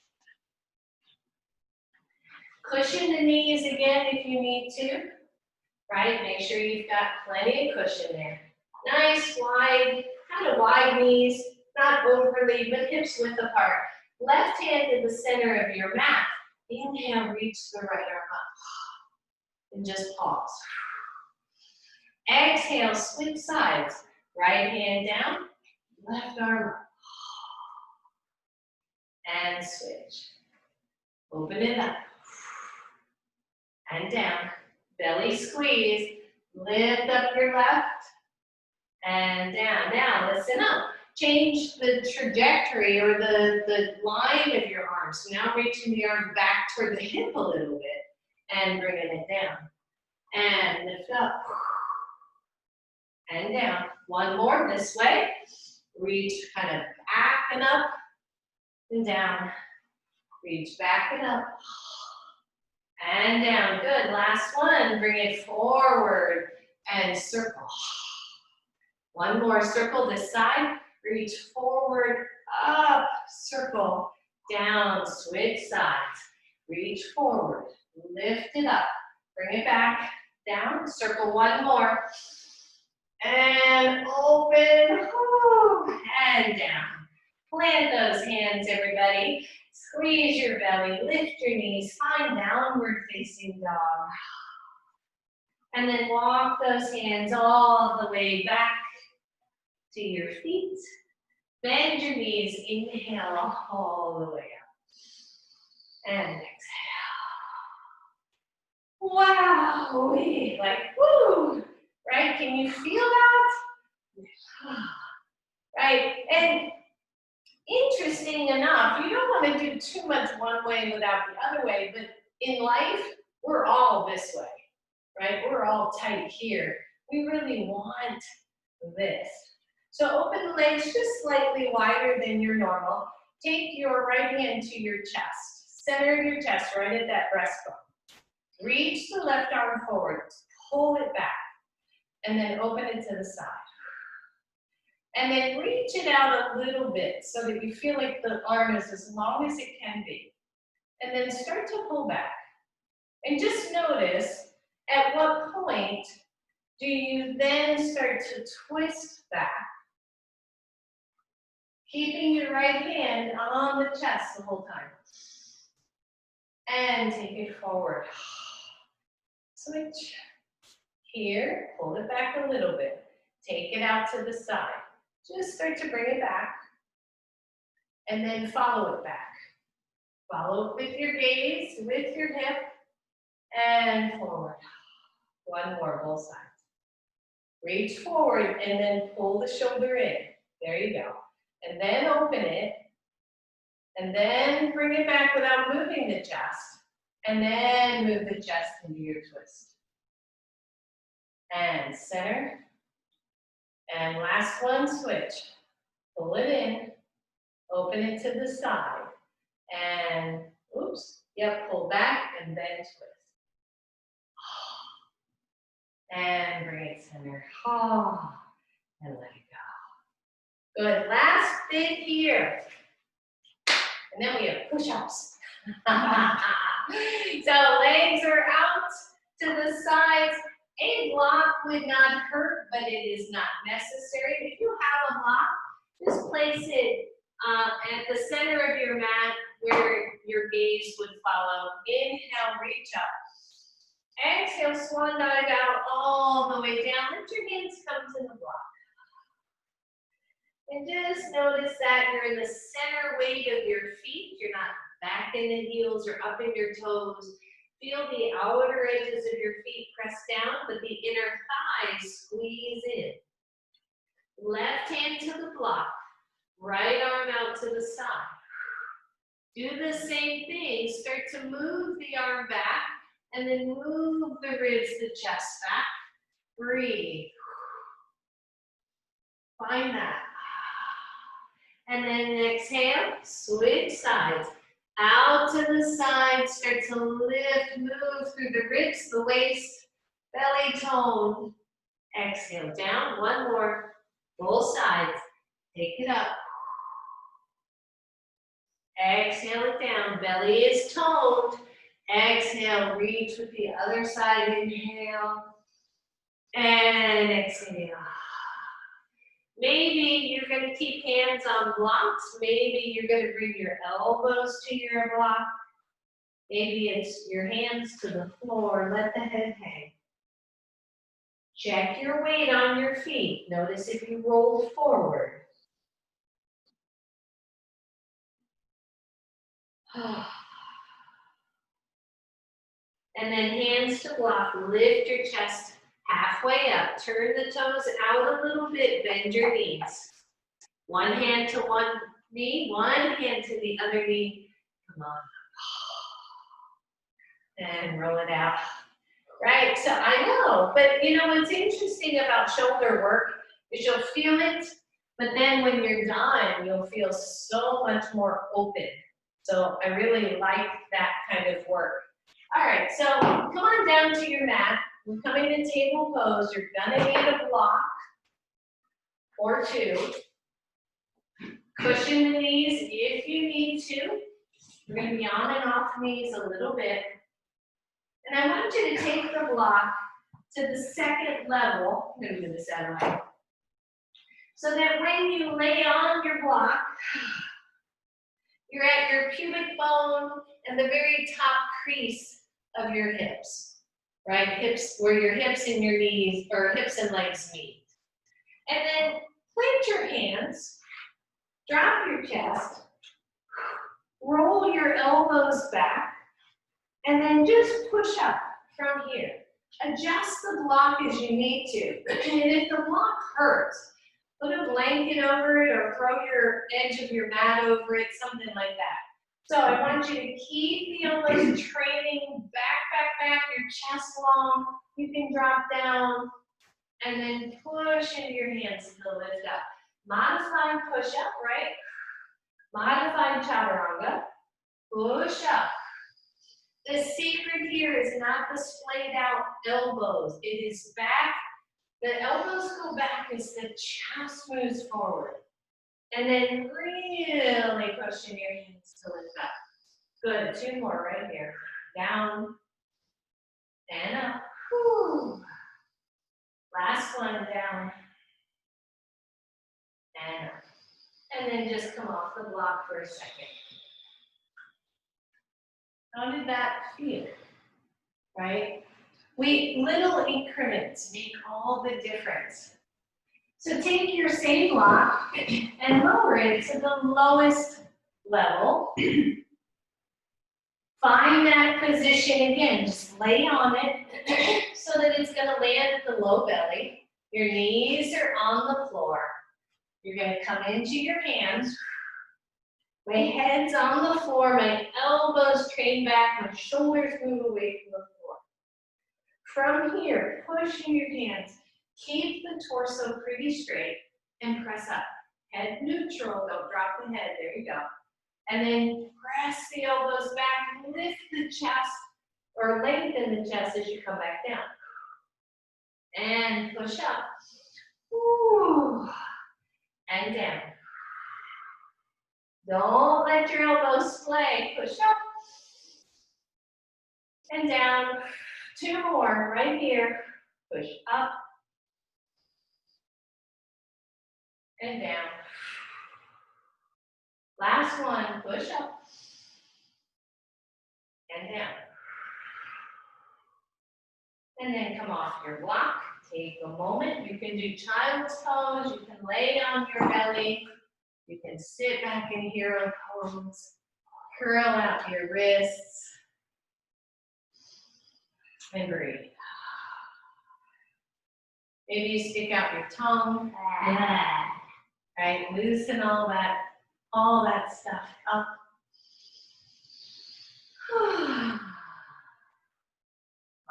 Speaker 1: Cushion the knees again if you need to. Right? Make sure you've got plenty of cushion there. Nice, wide, kind of wide knees, not overly, but hips width apart. Left hand in the center of your mat. Inhale, reach the right arm up. And just pause. Exhale, switch sides. Right hand down, left arm up. And switch. Open it up. And down. Belly squeeze. Lift up your left. And down. Now listen up. Change the trajectory or the line of your arms. So now reaching the arm back toward the hip a little bit and bringing it down. And lift up. And down. One more this way. Reach kind of back and up and down. Reach back and up. And down. Good. Last one. Bring it forward and circle. One more. Circle this side. Reach forward, up, circle, down, switch sides. Reach forward, lift it up. Bring it back, down, circle one more. And open, and down. Plant those hands, everybody. Squeeze your belly, lift your knees, find downward facing dog. And then walk those hands all the way back to your feet. Bend your knees, inhale all the way up. And exhale. Wow, like woo, right? Can you feel that? Right, and interesting enough, you don't want to do too much one way without the other way, but in life, we're all this way, right? We're all tight here. We really want this. So open the legs just slightly wider than your normal. Take your right hand to your chest. Center of your chest, right at that breastbone. Reach the left arm forward. Pull it back. And then open it to the side. And then reach it out a little bit so that you feel like the arm is as long as it can be. And then start to pull back. And just notice at what point do you then start to twist back, keeping your right hand on the chest the whole time. And take it forward. Switch. Here, pull it back a little bit. Take it out to the side. Just start to bring it back. And then follow it back. Follow it with your gaze, with your hip, and forward. One more, both sides. Reach forward and then pull the shoulder in. There you go. And then open it. And then bring it back without moving the chest. And then move the chest into your twist. And center. And last one, switch. Pull it in. Open it to the side. And, oops, yep, pull back and then twist. And bring it center. And let it go. Good. Last bit here. And then we have push-ups. So legs are out to the sides. A block would not hurt, but it is not necessary. If you have a block, just place it at the center of your mat where your gaze would follow. Inhale, reach up. Exhale, swan dive out all the way down. Let your hands come to the block. And just notice that you're in the center weight of your feet. You're not back in the heels or up in your toes. Feel the outer edges of your feet press down, but the inner thighs squeeze in. Left hand to the block. Right arm out to the side. Do the same thing. Start to move the arm back and then move the ribs, the chest back. Breathe. Find that. And then exhale, switch sides. Out to the side, start to lift, move through the ribs, the waist, belly tone. Exhale, down, one more. Both sides. Take it up. Exhale it down, belly is toned. Exhale, reach with the other side, inhale. And exhale. Maybe you're going to keep hands on blocks. Maybe you're going to bring your elbows to your block. Maybe it's your hands to the floor. Let the head hang. Check your weight on your feet. Notice if you roll forward. And then hands to block. Lift your chest halfway up. Turn the toes out a little bit. Bend your knees. One hand to one knee, one hand to the other knee. Come on. And roll it out. Right, so I know, but you know what's interesting about shoulder work is you'll feel it, but then when you're done, you'll feel so much more open. So I really like that kind of work. All right, so come on down to your mat. We're coming to table pose. You're gonna need a block or two. Cushion the knees if you need to. We're gonna be on and off knees a little bit. And I want you to take the block to the second level. I'm gonna do this out of my way. So that when you lay on your block, you're at your pubic bone and the very top crease of your hips, right? Hips, where your hips and your knees, or hips and legs meet. And then plant your hands, drop your chest, roll your elbows back, and then just push up from here. Adjust the block as you need to. And if the block hurts, put a blanket over it or throw your edge of your mat over it, something like that. So I want you to keep the elbows trailing back, your chest long. You can drop down and then push into your hands to lift up. Modified push up, right? Modified chaturanga. Push up. The secret here is not the splayed out elbows. It is back. The elbows go back as the chest moves forward. And then really push in your hands to lift up. Good, two more right here. Down and up. Whew. Last one, down and up. And then just come off the block for a second. How did that feel? Right? Little increments make all the difference. So take your same block and lower it to the lowest level. Find that position again, just lay on it so that it's gonna land at the low belly. Your knees are on the floor. You're gonna come into your hands. My head's on the floor, my elbows train back, my shoulders move away from the floor. From here, push in your hands. Keep the torso pretty straight and press up. Head neutral, don't drop the head, there you go. And then press the elbows back, lift the chest, or lengthen the chest as you come back down. And push up. Ooh. And down. Don't let your elbows splay. Push up. And down. 2 more right here. Push up. And down. Last one, push up. And down. And then come off your block. Take a moment. You can do child's pose. You can lay on your belly. You can sit back in hero pose. Curl out your wrists. And breathe. Maybe you stick out your tongue. Yeah. Right? Loosen all that stuff up.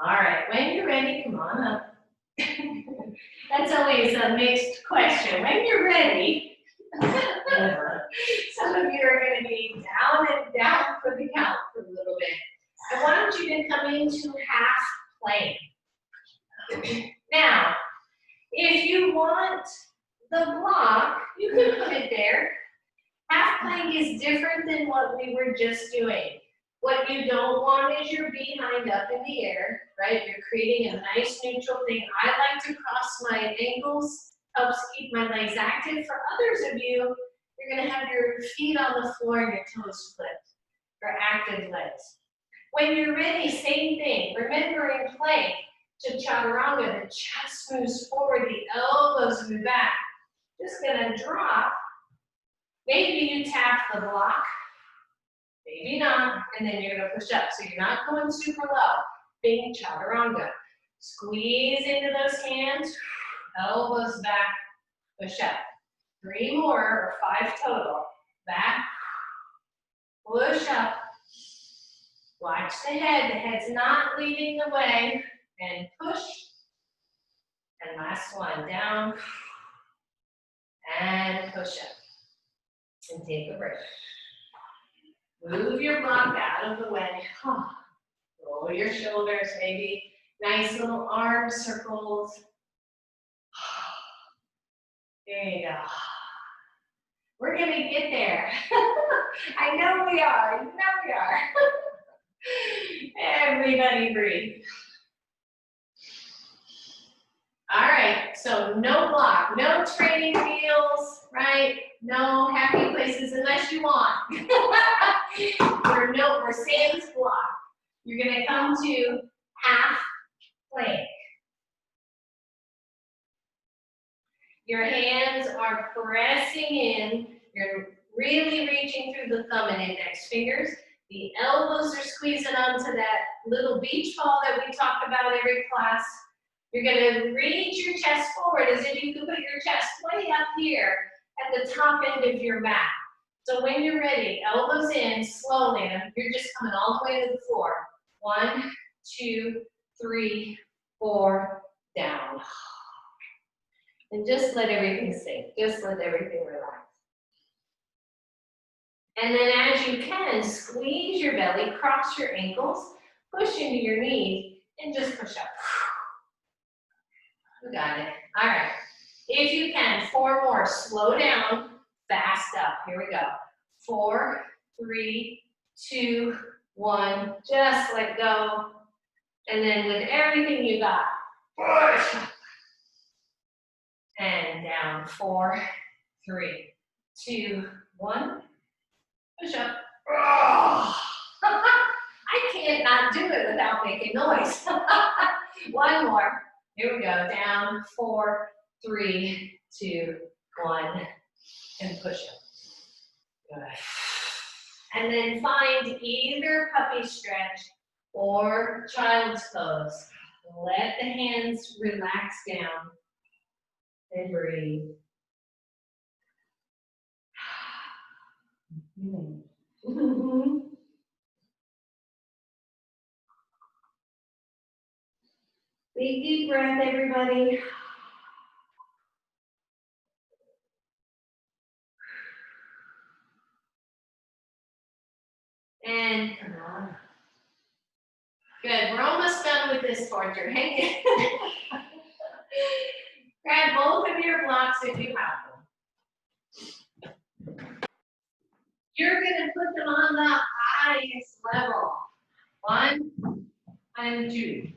Speaker 1: All right, when you're ready, come on up. That's always a mixed question. When you're ready, some of you are going to be down and down for the count for a little bit. I want you to come into half plank. Now, if you want the block, you can put it there. Half plank is different than what we were just doing. What you don't want is your behind up in the air, right? You're creating a nice neutral thing. I like to cross my ankles, helps keep my legs active. For others of you, you're gonna have your feet on the floor and your toes flipped for active legs. When you're ready, same thing. Remember in plank to chaturanga, the chest moves forward, the elbows move back. Just gonna drop. Maybe you tap the block, maybe not, and then you're gonna push up. So you're not going super low. Big chaturanga. Squeeze into those hands, elbows back, push up. 3 more, or 5 total. Back, push up. Watch the head's not leading the way, and push. And last one, down, and push up. And take a breath. Move your block out of the way. Roll your shoulders, maybe nice little arm circles. There you go. We're gonna get there. I know we are, I know we are. Everybody breathe. All right, so no block, no training wheels, right? No happy places unless you want. We're sans block. You're gonna come to half plank. Your hands are pressing in. You're really reaching through the thumb and index fingers. The elbows are squeezing onto that little beach ball that we talk about every class. You're gonna reach your chest forward as if you could put your chest way up here at the top end of your mat. So when you're ready, elbows in, slowly, and you're just coming all the way to the floor. 1, 2, 3, 4, down. And just let everything sink, just let everything relax. And then as you can, squeeze your belly, cross your ankles, push into your knees, and just push up. You got it. All right. If you can, 4 more. Slow down, fast up. Here we go. 4, 3, 2, 1. Just let go. And then with everything you got, push up. And down. 4, 3, 2, 1. Push up. I can't not do it without making noise. One more. Here we go. Down, 4, 3, 2, 1, and push up. Good. And then find either puppy stretch or child's pose. Let the hands relax down and breathe. Big deep breath, everybody. And come on. Good, we're almost done with this torture. Hang in. Grab both of your blocks if you have them. You're gonna put them on the highest level. 1 and 2.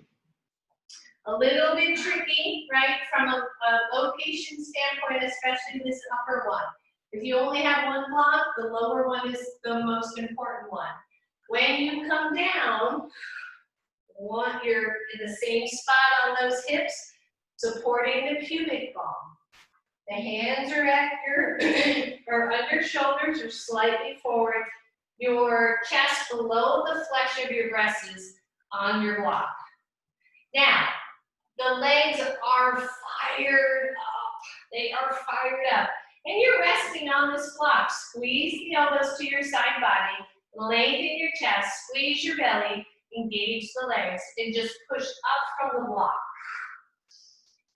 Speaker 1: A little bit tricky, right, from a location standpoint, especially this upper one. If you only have one block, the lower one is the most important one. When you come down, you're in the same spot on those hips, supporting the pubic bone. The hands are at your or under shoulders or slightly forward. Your chest below the flesh of your breast is on your block. Now, the legs are fired up. They are fired up. And you're resting on this block. Squeeze the elbows to your side body. Lengthen your chest. Squeeze your belly. Engage the legs. And just push up from the block.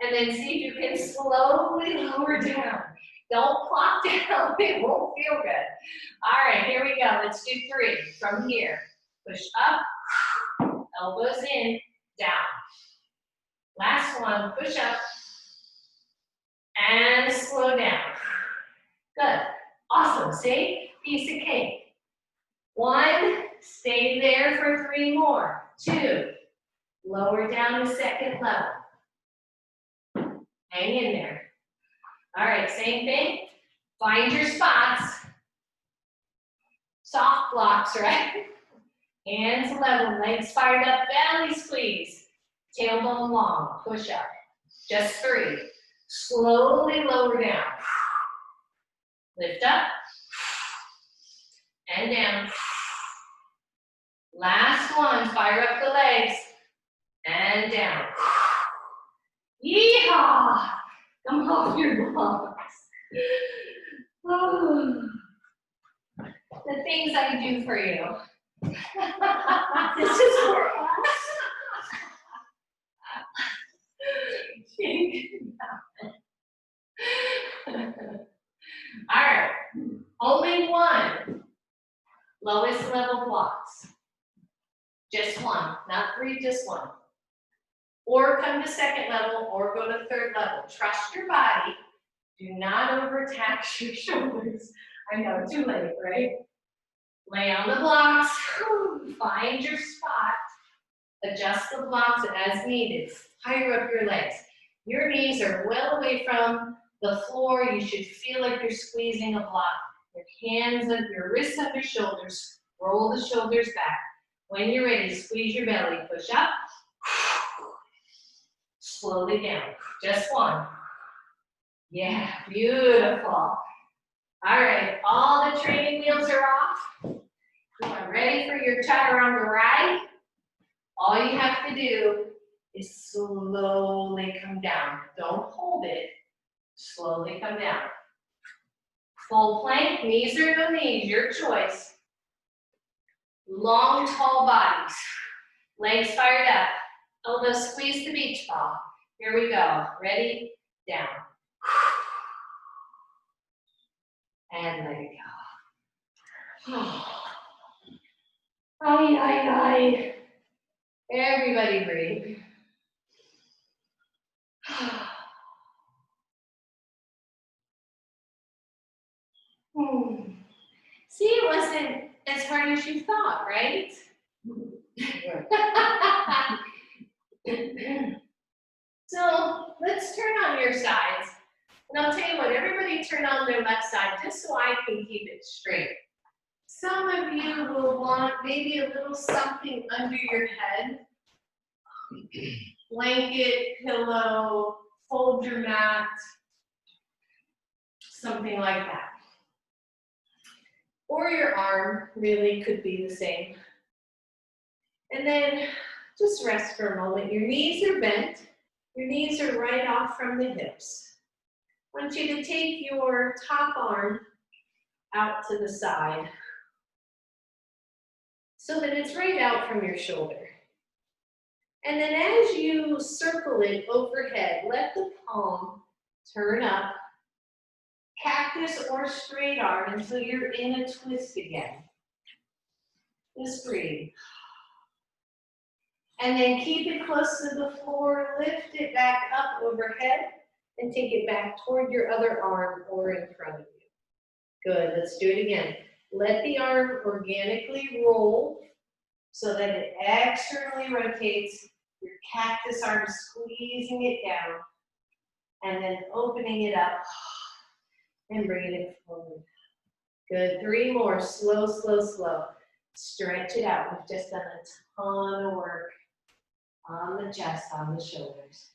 Speaker 1: And then see if you can slowly lower down. Don't plop down. It won't feel good. All right, here we go. Let's do 3 from here. Push up. Elbows in. Down. Last one, push up, and slow down. Good, awesome, see? Piece of cake. 1, stay there for 3 more. 2, lower down the second level. Hang in there. All right, same thing. Find your spots. Soft blocks, right? Hands level, legs fired up, belly squeeze. Tailbone long, push up. Just 3. Slowly lower down. Lift up. And down. Last one, fire up the legs. And down. Yeehaw! Come off your blocks. The things I do for you. This is for us. All right, only 1 lowest level blocks. Just 1, not 3, just 1. Or come to second level or go to third level. Trust your body. Do not overtax your shoulders. I know, too late, right? Lay on the blocks, find your spot. Adjust the blocks as needed. Fire up your legs. Your knees are well away from the floor. You should feel like you're squeezing a block. Your hands and your wrists under shoulders. Roll the shoulders back. When you're ready, squeeze your belly. Push up. Slowly down. Just 1. Yeah, beautiful. All right, all the training wheels are off. You are ready for your Chaturanga ride. All you have to do is slowly come down. Don't hold it. Slowly come down. Full plank, knees or no knees, your choice. Long, tall bodies. Legs fired up. Elbows squeeze the beach ball. Here we go. Ready? Down. And let it go. Ay, ay, ay. Everybody breathe. See, it wasn't as hard as you thought, right? So let's turn on your sides. And I'll tell you what, everybody turn on their left side just so I can keep it straight. Some of you will want maybe a little something under your head. blanket, pillow, fold your mat, something like that. Or your arm really could be the same. And then just rest for a moment. Your knees are bent. Your knees are right off from the hips. I want you to take your top arm out to the side so that it's right out from your shoulder. And then as you circle it overhead, let the palm turn up, cactus or straight arm until you're in a twist again. Just breathe. And then keep it close to the floor, lift it back up overhead, and take it back toward your other arm or in front of you. Good, let's do it again. Let the arm organically roll so that it externally rotates, your cactus arm squeezing it down, and then opening it up and bringing it forward. Good, 3 more, slow, slow, slow. Stretch it out. We've just done a ton of work on the chest, on the shoulders.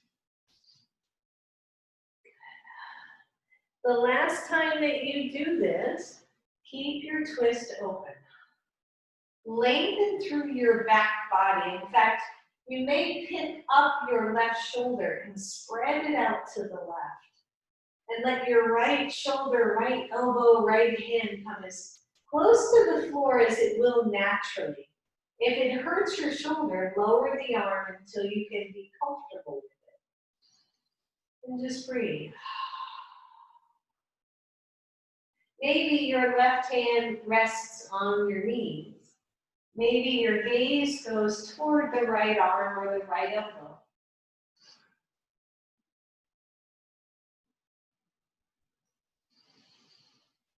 Speaker 1: The last time that you do this, keep your twist open. Lengthen through your back body. In fact, you may pick up your left shoulder and spread it out to the left. And let your right shoulder, right elbow, right hand come as close to the floor as it will naturally. If it hurts your shoulder, lower the arm until you can be comfortable with it. And just breathe. Maybe your left hand rests on your knees. Maybe your gaze goes toward the right arm or the right elbow.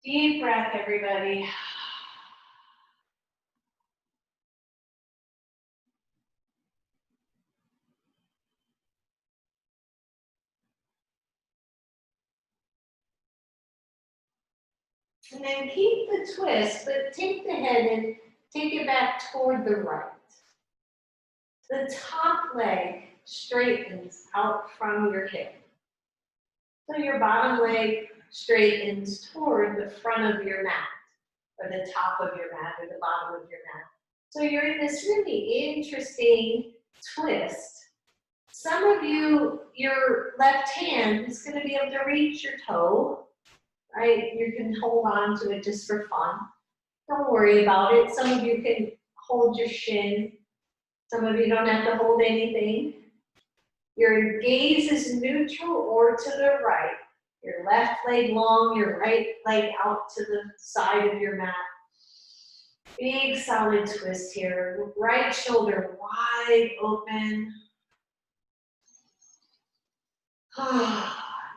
Speaker 1: Deep breath, everybody. And then keep the twist, but take the head and take it back toward the right. The top leg straightens out from your hip. So your bottom leg straightens toward the front of your mat, or the top of your mat, or the bottom of your mat. So you're in this really interesting twist. Some of you, your left hand is going to be able to reach your toe, right? You can hold on to it just for fun. Don't worry about it. Some of you can hold your shin. Some of you don't have to hold anything. Your gaze is neutral or to the right. Your left leg long, your right leg out to the side of your mat. Big solid twist here. Right shoulder wide open.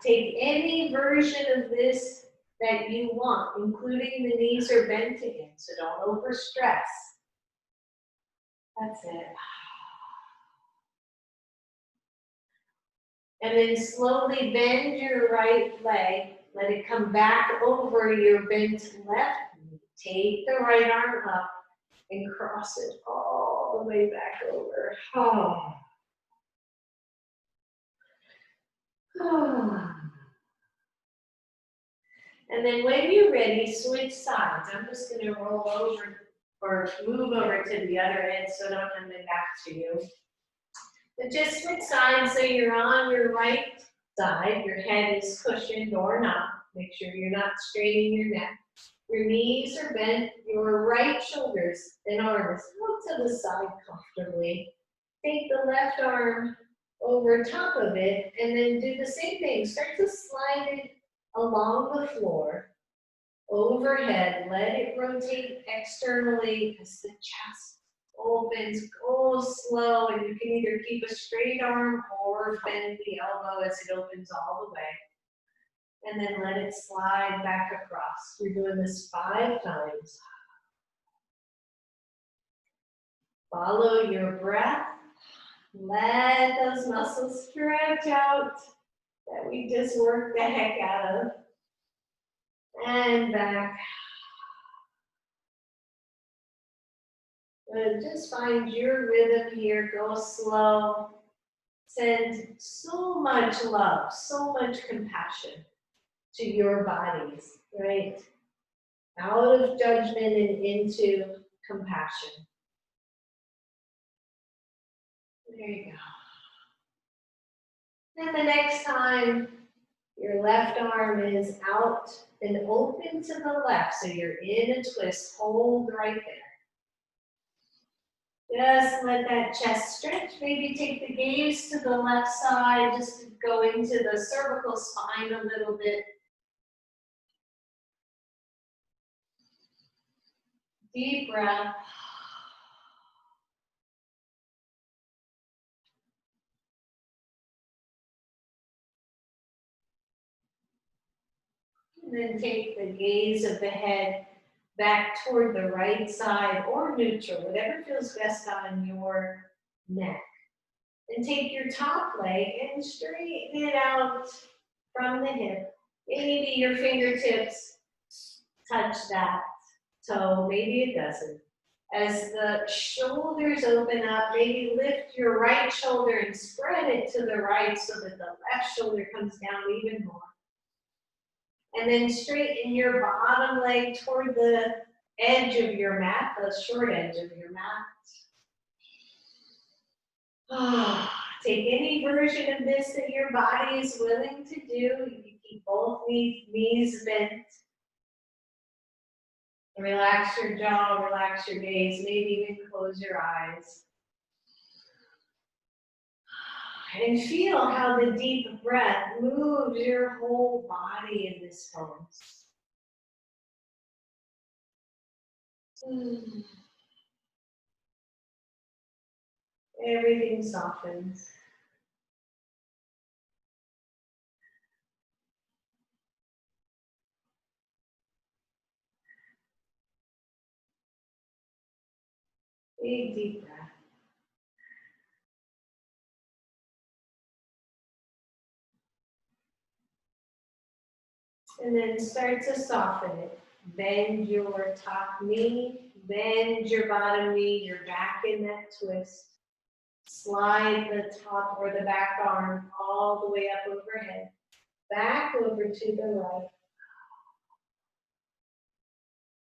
Speaker 1: Take any version of this that you want, including the knees are bent again, so don't overstress. That's it. And then slowly bend your right leg. Let it come back over your bent left knee. Take the right arm up and cross it all the way back over. And then when you're ready, switch sides. I'm just going to roll over or move over to the other end so I don't have my back to you. But just switch sides so you're on your right side. Your head is cushioned or not. Make sure you're not straining your neck. Your knees are bent. Your right shoulders and arms out to the side comfortably. Take the left arm over top of it and then do the same thing. Start to slide it along the floor, overhead. Let it rotate externally as the chest opens. Go slow, and you can either keep a straight arm or bend the elbow as it opens all the way. And then let it slide back across. You're doing this 5 times. Follow your breath. Let those muscles stretch out that we just worked the heck out of. And back. Good. Just find your rhythm here. Go slow. send so much love, so much compassion to your bodies, right? Out of judgment and into compassion. There you go. And the next time your left arm is out and open to the left, so you're in a twist, hold right there. Just let that chest stretch. Maybe take the gaze to the left side, just to go into the cervical spine a little bit. Deep breath. And then take the gaze of the head back toward the right side or neutral, whatever feels best on your neck. And take your top leg and straighten it out from the hip. Maybe your fingertips touch that toe, maybe it doesn't. As the shoulders open up, maybe lift your right shoulder and spread it to the right so that the left shoulder comes down even more. And then straighten your bottom leg toward the edge of your mat, the short edge of your mat. Take any version of this that your body is willing to do. You can keep both knees bent. Relax your jaw, relax your gaze, maybe even close your eyes. And feel how the deep breath moves your whole body in this pose. Everything softens. Big deep breath. And then start to soften it. Bend your top knee, bend your bottom knee, you're back in that twist. Slide the top or the back arm all the way up overhead, back over to the right.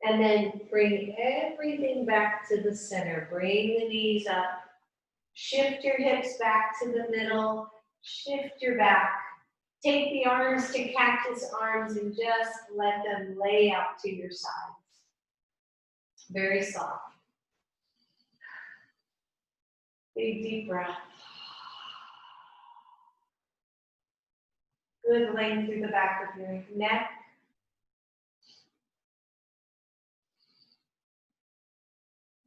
Speaker 1: And then bring everything back to the center. Bring the knees up. Shift your hips back to the middle. Shift your back. Take the arms to cactus arms and just let them lay out to your sides. Very soft. Big deep breath. Good length through the back of your neck.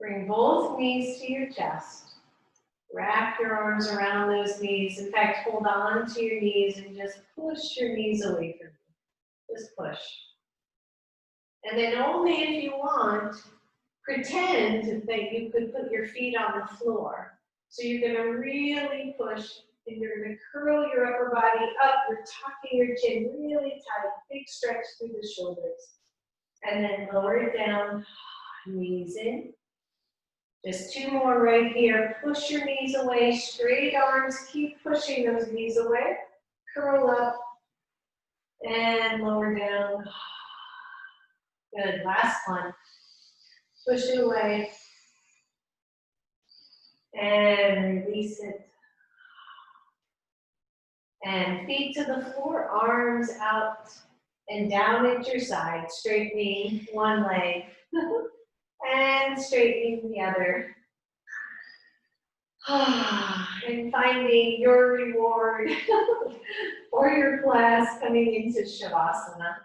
Speaker 1: Bring both knees to your chest. Wrap your arms around those knees. In fact, hold on to your knees and just push your knees away from you. Just push. And then only if you want, pretend that you could put your feet on the floor. So you're going to really push and you're going to curl your upper body up. You're tucking your chin really tight. Big stretch through the shoulders. And then lower it down. Knees in. Just two more right here. Push your knees away, straight arms, keep pushing those knees away. Curl up and lower down. Good, last one. Push it away and release it. And feet to the floor, arms out and down at your side, straightening one leg and straightening the other. And finding your reward for your class coming into Shavasana.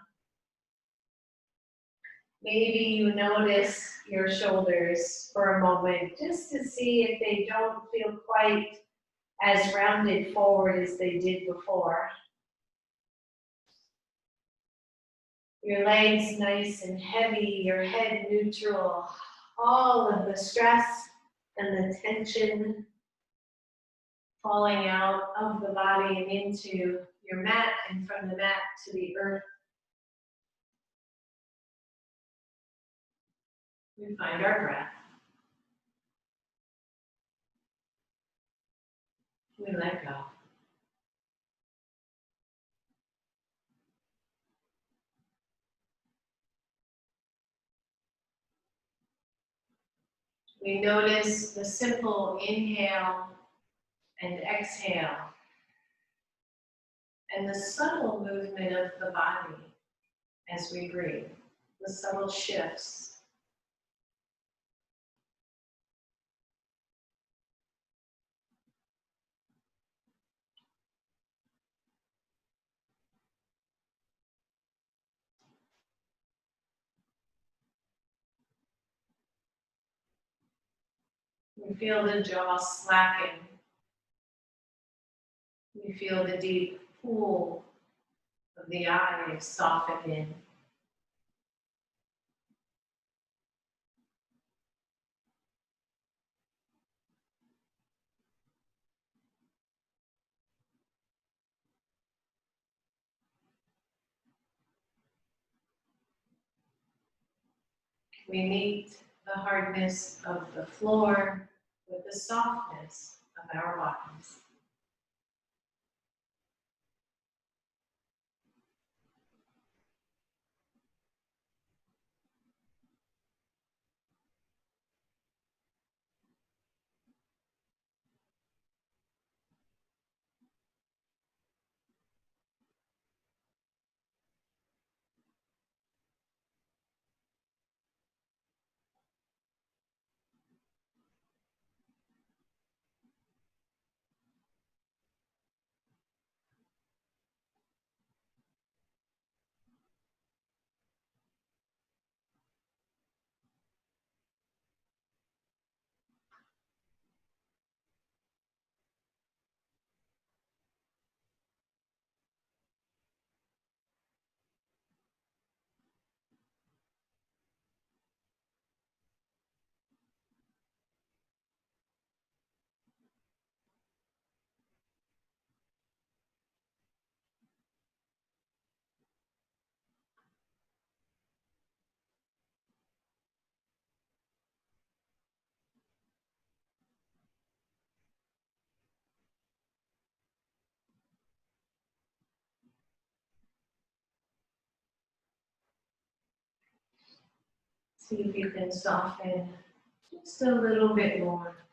Speaker 1: Maybe you notice your shoulders for a moment just to see if they don't feel quite as rounded forward as they did before. Your legs nice and heavy, your head neutral, all of the stress and the tension falling out of the body and into your mat and from the mat to the earth. We find our breath. We let go. We notice the simple inhale and exhale, and the subtle movement of the body as we breathe, the subtle shifts. We feel the jaw slacken. We feel the deep pool of the eyes soften in. We meet the hardness of the floor with the softness of our bodies. See if you can soften just a little bit more.